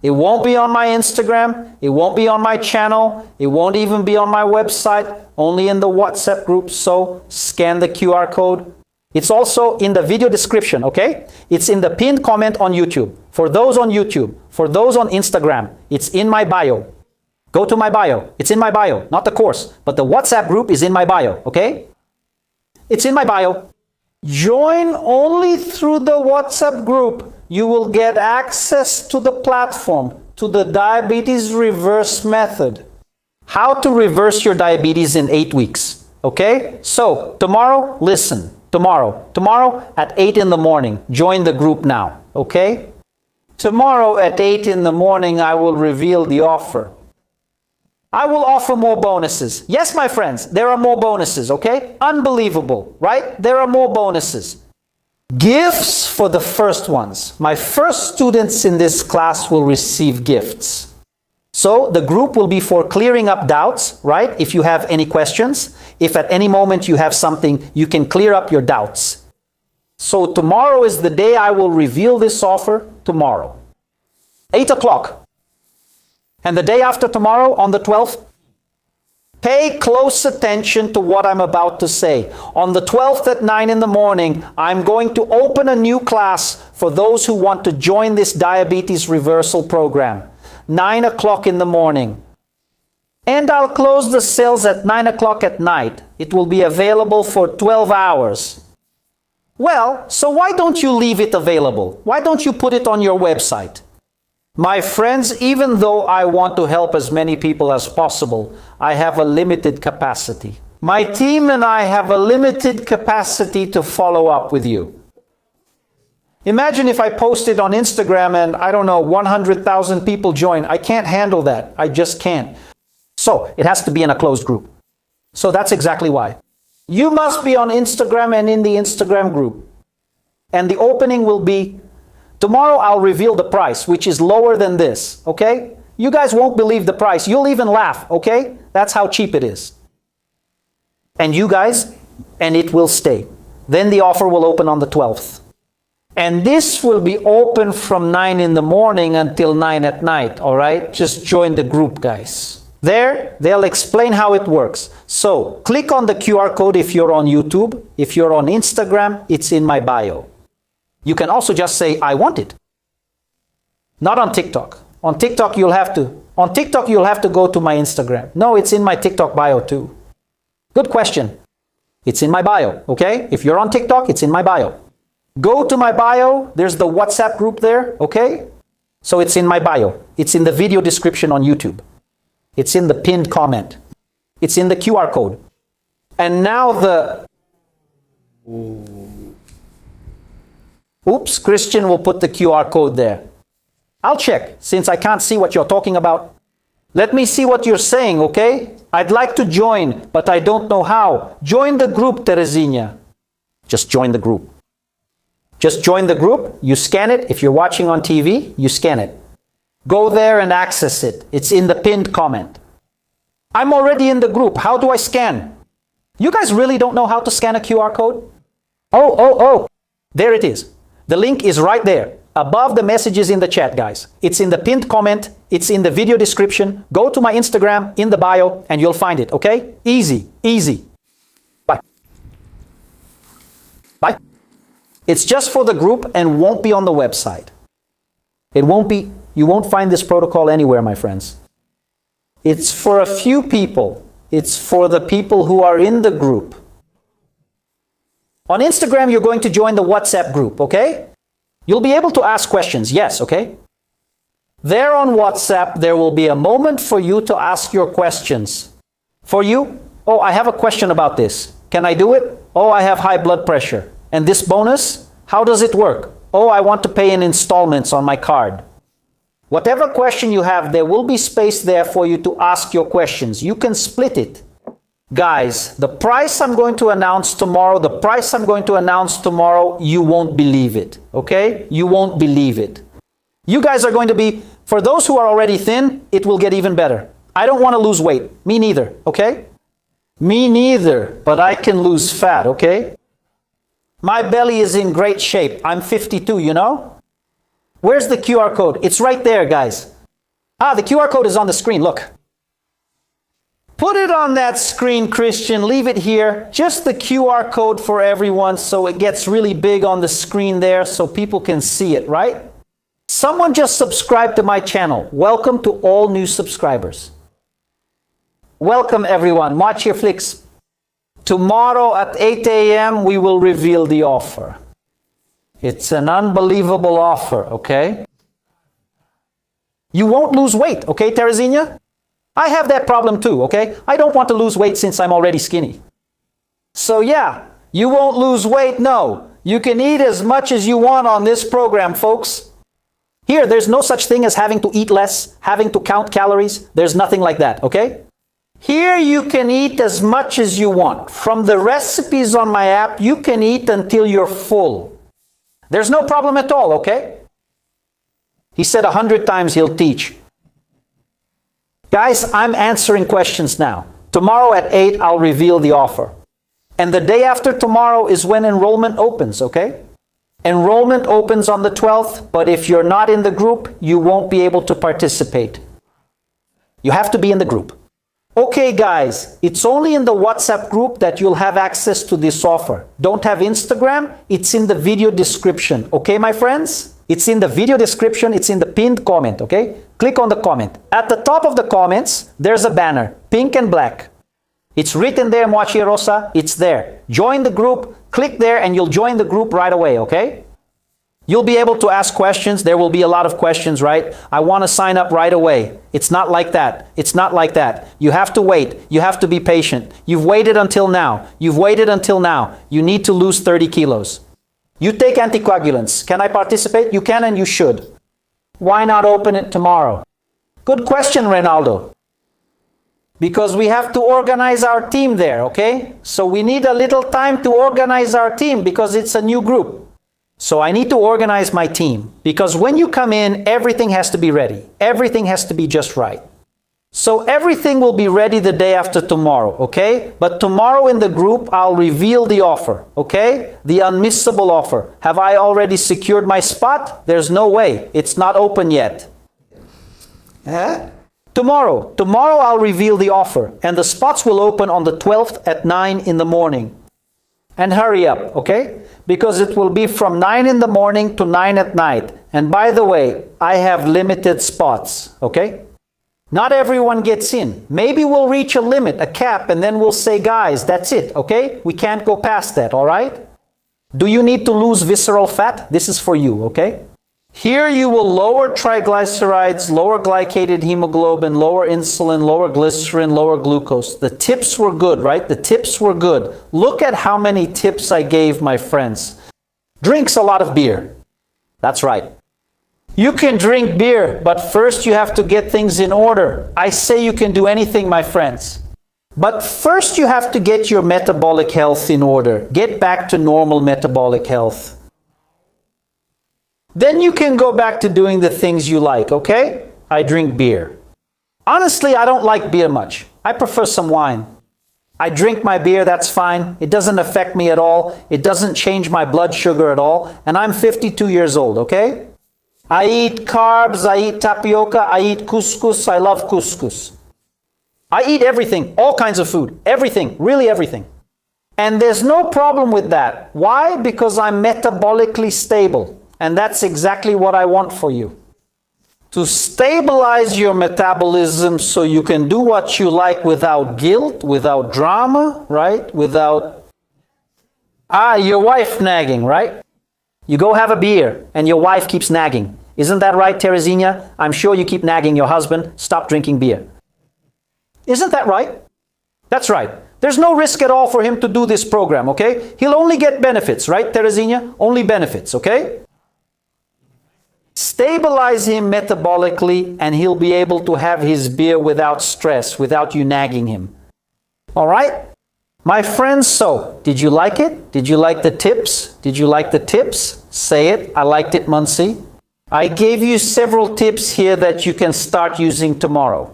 It won't be on my Instagram. It won't be on my channel. It won't even be on my website. Only in the WhatsApp group. So scan the QR code. It's also in the video description, okay? It's in the pinned comment on YouTube. For those on YouTube, for those on Instagram, it's in my bio. Go to my bio. It's in my bio. Not the course, but the WhatsApp group is in my bio, okay? It's in my bio. Join only through the WhatsApp group. You will get access to the platform, to the diabetes reverse method. How to reverse your diabetes in 8 weeks. Okay? So, tomorrow, listen. Tomorrow at 8 in the morning. Join the group now. Okay? Tomorrow at 8 in the morning, I will reveal the offer. I will offer more bonuses. Yes, my friends, there are more bonuses, okay? Unbelievable, right? There are more bonuses. Gifts for the first ones. My first students in this class will receive gifts. So the group will be for clearing up doubts, right? If you have any questions, if at any moment you have something, you can clear up your doubts. So tomorrow is the day I will reveal this offer, tomorrow. 8 o'clock. And the day after tomorrow, on the 12th, pay close attention to what I'm about to say. On the 12th at 9 in the morning, I'm going to open a new class for those who want to join this diabetes reversal program. 9 o'clock in the morning. And I'll close the sales at 9 o'clock at night. It will be available for 12 hours. Well, so why don't you leave it available? Why don't you put it on your website? My friends, even though I want to help as many people as possible, I have a limited capacity. My team and I have a limited capacity to follow up with you. Imagine if I posted on Instagram and, I don't know, 100,000 people join. I can't handle that. I just can't. So, it has to be in a closed group. So that's exactly why. You must be on Instagram and in the Instagram group. And the opening will be tomorrow. I'll reveal the price, which is lower than this, okay? You guys won't believe the price. You'll even laugh, okay? That's how cheap it is. And you guys, and it will stay. Then the offer will open on the 12th. And this will be open from 9 in the morning until 9 at night, all right? Just join the group, guys. There, they'll explain how it works. So, click on the QR code if you're on YouTube. If you're on Instagram, it's in my bio. You can also just say, I want it. Not on TikTok. On TikTok, you'll have to go to my Instagram. No, it's in my TikTok bio too. Good question. It's in my bio, okay? If you're on TikTok, it's in my bio. Go to my bio. There's the WhatsApp group there, okay? So it's in my bio. It's in the video description on YouTube. It's in the pinned comment. It's in the QR code. And now the... Oops, Christian will put the QR code there. I'll check, since I can't see what you're talking about. Let me see what you're saying, okay? I'd like to join, but I don't know how. Join the group, Teresina. Just join the group. Just join the group. You scan it. If you're watching on TV, you scan it. Go there and access it. It's in the pinned comment. I'm already in the group. How do I scan? You guys really don't know how to scan a QR code? Oh. There it is. The link is right there. Above the messages in the chat, guys. It's in the pinned comment. It's in the video description. Go to my Instagram in the bio and you'll find it, okay? Easy, easy. Bye. Bye. It's just for the group and won't be on the website. It won't be, you won't find this protocol anywhere, my friends. It's for a few people. It's for the people who are in the group. On Instagram, you're going to join the WhatsApp group, okay? You'll be able to ask questions, yes, okay? There on WhatsApp, there will be a moment for you to ask your questions. For you, oh, I have a question about this. Can I do it? Oh, I have high blood pressure. And this bonus, how does it work? Oh, I want to pay in installments on my card. Whatever question you have, there will be space there for you to ask your questions. You can split it. Guys, the price I'm going to announce tomorrow, you won't believe it, okay? You won't believe it. You guys are going to be, for those who are already thin, it will get even better. I don't want to lose weight. Me neither, okay? Me neither, but I can lose fat, okay? My belly is in great shape. I'm 52, you know? Where's the QR code? It's right there, guys. Ah, the QR code is on the screen, look. Put it on that screen, Christian. Leave it here. Just the QR code for everyone so it gets really big on the screen there so people can see it, right? Someone just subscribed to my channel. Welcome to all new subscribers. Welcome, everyone. Moacir Flix. Tomorrow at 8 a.m. we will reveal the offer. It's an unbelievable offer, okay? You won't lose weight, okay, Teresina? I have that problem too, okay? I don't want to lose weight since I'm already skinny. So yeah, you won't lose weight, no. You can eat as much as you want on this program, folks. Here, there's no such thing as having to eat less, having to count calories. There's nothing like that, okay? Here you can eat as much as you want. From the recipes on my app, you can eat until you're full. There's no problem at all, okay? He said 100 times he'll teach. Guys, I'm answering questions now. Tomorrow at 8, I'll reveal the offer. And the day after tomorrow is when enrollment opens, okay? Enrollment opens on the 12th, but if you're not in the group, you won't be able to participate. You have to be in the group. Okay, guys, it's only in the WhatsApp group that you'll have access to this offer. Don't have Instagram? It's in the video description. Okay, my friends? It's in the video description. It's in the pinned comment, okay? Click on the comment. At the top of the comments, there's a banner, pink and black. It's written there, Moacir Rosa. It's there. Join the group. Click there and you'll join the group right away, okay? You'll be able to ask questions. There will be a lot of questions, right? I want to sign up right away. It's not like that. It's not like that. You have to wait. You have to be patient. You've waited until now. You've waited until now. You need to lose 30 kilos. You take anticoagulants. Can I participate? You can and you should. Why not open it tomorrow? Good question, Reynaldo. Because we have to organize our team there, okay? So we need a little time to organize our team because it's a new group. So I need to organize my team because when you come in, everything has to be ready. Everything has to be just right. So everything will be ready the day after tomorrow, okay? But tomorrow in the group, I'll reveal the offer, okay? The unmissable offer. Have I already secured my spot? There's no way. It's not open yet. Tomorrow I'll reveal the offer and the spots will open on the 12th at 9 in the morning. And hurry up, okay? Because it will be from 9 in the morning to 9 at night. And by the way, I have limited spots, okay? Not everyone gets in. Maybe we'll reach a limit, a cap, and then we'll say, guys, that's it, okay? We can't go past that, all right? Do you need to lose visceral fat? This is for you, okay? Here you will lower triglycerides, lower glycated hemoglobin, lower insulin, lower glycerin, lower glucose. The tips were good, right? The tips were good. Look at how many tips I gave my friends. Drinks a lot of beer. That's right. You can drink beer, but first you have to get things in order. I say you can do anything, my friends. But first you have to get your metabolic health in order. Get back to normal metabolic health. Then you can go back to doing the things you like, okay? I drink beer. Honestly, I don't like beer much. I prefer some wine. I drink my beer, that's fine. It doesn't affect me at all. It doesn't change my blood sugar at all. And I'm 52 years old, okay? I eat carbs, I eat tapioca, I eat couscous, I love couscous. I eat everything, all kinds of food, everything, really everything. And there's no problem with that. Why? Because I'm metabolically stable. And that's exactly what I want for you. To stabilize your metabolism so you can do what you like without guilt, without drama, right? Without, your wife nagging, right? You go have a beer and your wife keeps nagging. Isn't that right, Teresina? I'm sure you keep nagging your husband, stop drinking beer. Isn't that right? That's right. There's no risk at all for him to do this program, okay? He'll only get benefits, right, Teresina? Only benefits, okay? Stabilize him metabolically and he'll be able to have his beer without stress, without you nagging him. All right? My friends, so, did you like it? Did you like the tips? Did you like the tips? Say it. I liked it, Muncie. I gave you several tips here that you can start using tomorrow.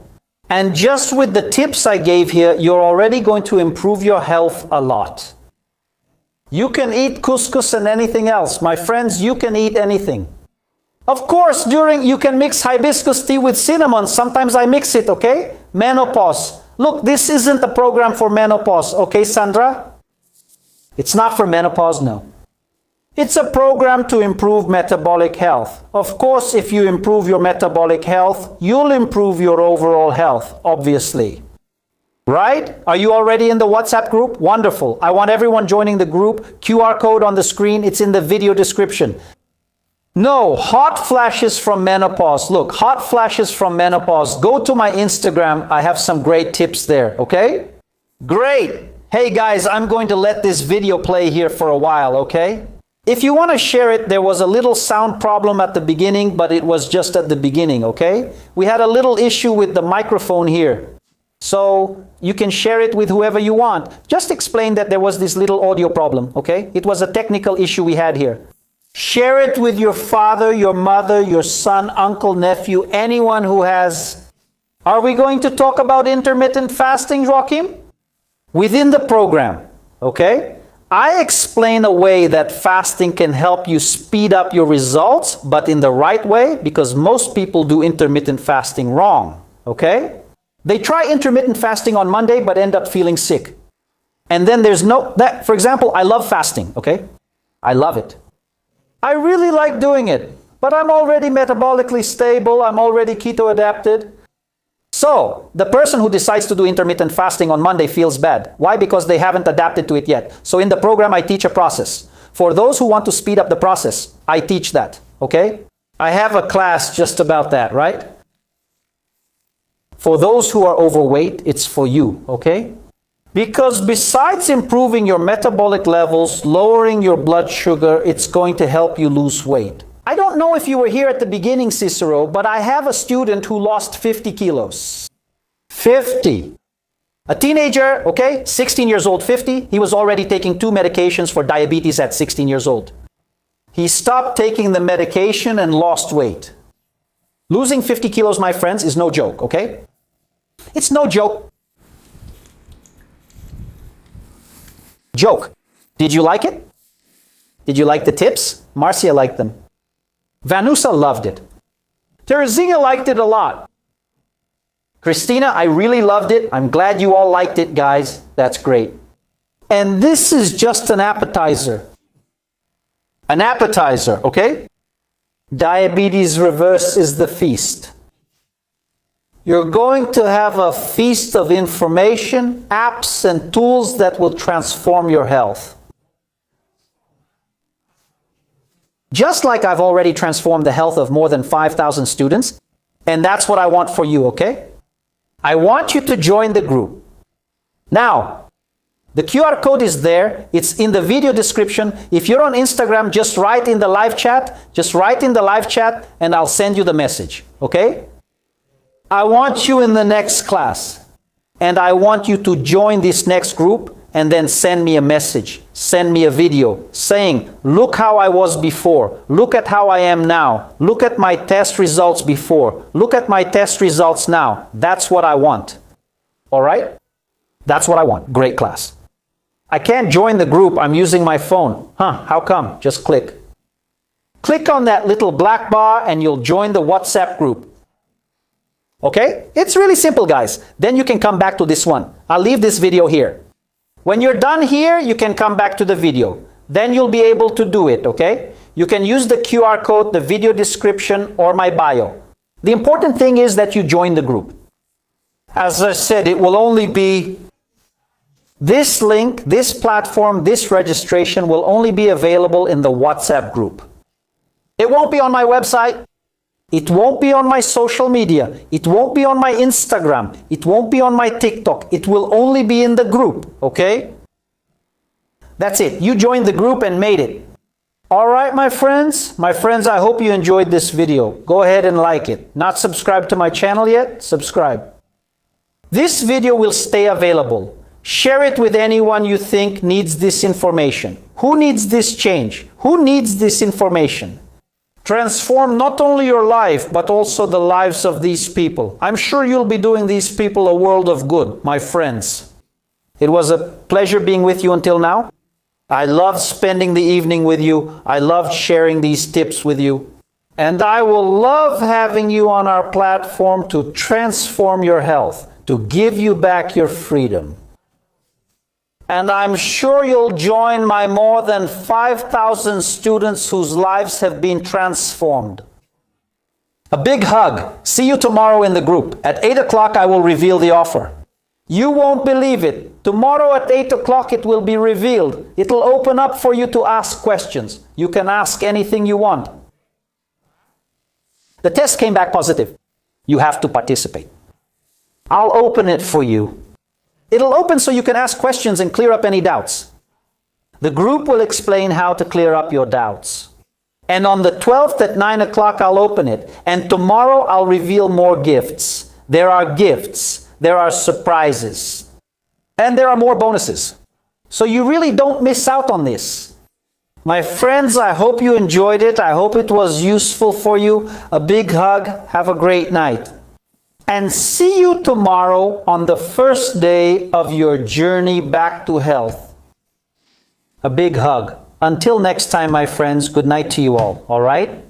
And just with the tips I gave here, you're already going to improve your health a lot. You can eat couscous and anything else. My friends, you can eat anything. Of course, you can mix hibiscus tea with cinnamon. Sometimes I mix it, okay? Menopause. Look, this isn't a program for menopause, okay, Sandra? It's not for menopause, no. It's a program to improve metabolic health. Of course, if you improve your metabolic health, you'll improve your overall health, obviously. Right? Are you already in the WhatsApp group? Wonderful. I want everyone joining the group. QR code on the screen. It's in the video description. No, hot flashes from menopause. Look, hot flashes from menopause. Go to my Instagram. I have some great tips there, okay? Great. Hey guys, I'm going to let this video play here for a while, okay? If you want to share it, there was a little sound problem at the beginning, but it was just at the beginning, okay? We had a little issue with the microphone here. So you can share it with whoever you want. Just explain that there was this little audio problem, okay? It was a technical issue we had here. Share it with your father, your mother, your son, uncle, nephew, anyone who has... Are we going to talk about intermittent fasting, Joachim? Within the program, okay? I explain a way that fasting can help you speed up your results, but in the right way, because most people do intermittent fasting wrong, okay? They try intermittent fasting on Monday, but end up feeling sick. And then there's for example, I love fasting, okay? I love it. I really like doing it, but I'm already metabolically stable, I'm already keto adapted. So, the person who decides to do intermittent fasting on Monday feels bad. Why? Because they haven't adapted to it yet. So in the program, I teach a process. For those who want to speed up the process, I teach that, okay? I have a class just about that, right? For those who are overweight, it's for you, okay? Because besides improving your metabolic levels, lowering your blood sugar, it's going to help you lose weight. I don't know if you were here at the beginning, Cicero, but I have a student who lost 50 kilos. 50. A teenager, okay, 16 years old, 50. He was already taking 2 medications for diabetes at 16 years old. He stopped taking the medication and lost weight. Losing 50 kilos, my friends, is no joke, okay? It's no joke. Joke. Did you like it? Did you like the tips? Marcia liked them. Vanusa loved it. Teresina liked it a lot. Christina, I really loved it. I'm glad you all liked it, guys. That's great. And this is just an appetizer. An appetizer, okay? Diabetes reverse is the feast. You're going to have a feast of information, apps, and tools that will transform your health. Just like I've already transformed the health of more than 5,000 students, and that's what I want for you, okay? I want you to join the group. Now, the QR code is there. It's in the video description. If you're on Instagram, just write in the live chat. Just write in the live chat, and I'll send you the message, okay? I want you in the next class, and I want you to join this next group and then send me a message, send me a video saying, look how I was before, look at how I am now, look at my test results before, look at my test results now. That's what I want. All right? That's what I want. Great class. I can't join the group. I'm using my phone. How come? Just click. Click on that little black bar and you'll join the WhatsApp group. Okay? It's really simple, guys. Then you can come back to this one. I'll leave this video here. When you're done here, you can come back to the video. Then you'll be able to do it, okay? You can use the QR code, the video description, or my bio. The important thing is that you join the group. As I said, it will only be this link, this platform, this registration will only be available in the WhatsApp group. It won't be on my website. It won't be on my social media. It won't be on my Instagram. It won't be on my TikTok. It will only be in the group, okay? That's it. You joined the group and made it. All right, my friends. My friends, I hope you enjoyed this video. Go ahead and like it. Not subscribed to my channel yet? Subscribe. This video will stay available. Share it with anyone you think needs this information. Who needs this change? Who needs this information? Transform not only your life, but also the lives of these people. I'm sure you'll be doing these people a world of good, my friends. It was a pleasure being with you until now. I loved spending the evening with you. I loved sharing these tips with you. And I will love having you on our platform to transform your health, to give you back your freedom. And I'm sure you'll join my more than 5,000 students whose lives have been transformed. A big hug. See you tomorrow in the group. At 8 o'clock, I will reveal the offer. You won't believe it. Tomorrow at 8 o'clock, it will be revealed. It'll open up for you to ask questions. You can ask anything you want. The test came back positive. You have to participate. I'll open it for you. It'll open so you can ask questions and clear up any doubts. The group will explain how to clear up your doubts. And on the 12th at 9 o'clock, I'll open it. And tomorrow, I'll reveal more gifts. There are gifts. There are surprises. And there are more bonuses. So you really don't miss out on this. My friends, I hope you enjoyed it. I hope it was useful for you. A big hug. Have a great night. And see you tomorrow on the first day of your journey back to health. A big hug. Until next time, my friends, good night to you all right?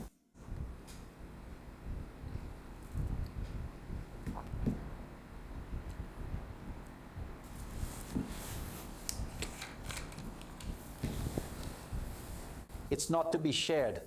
It's not to be shared.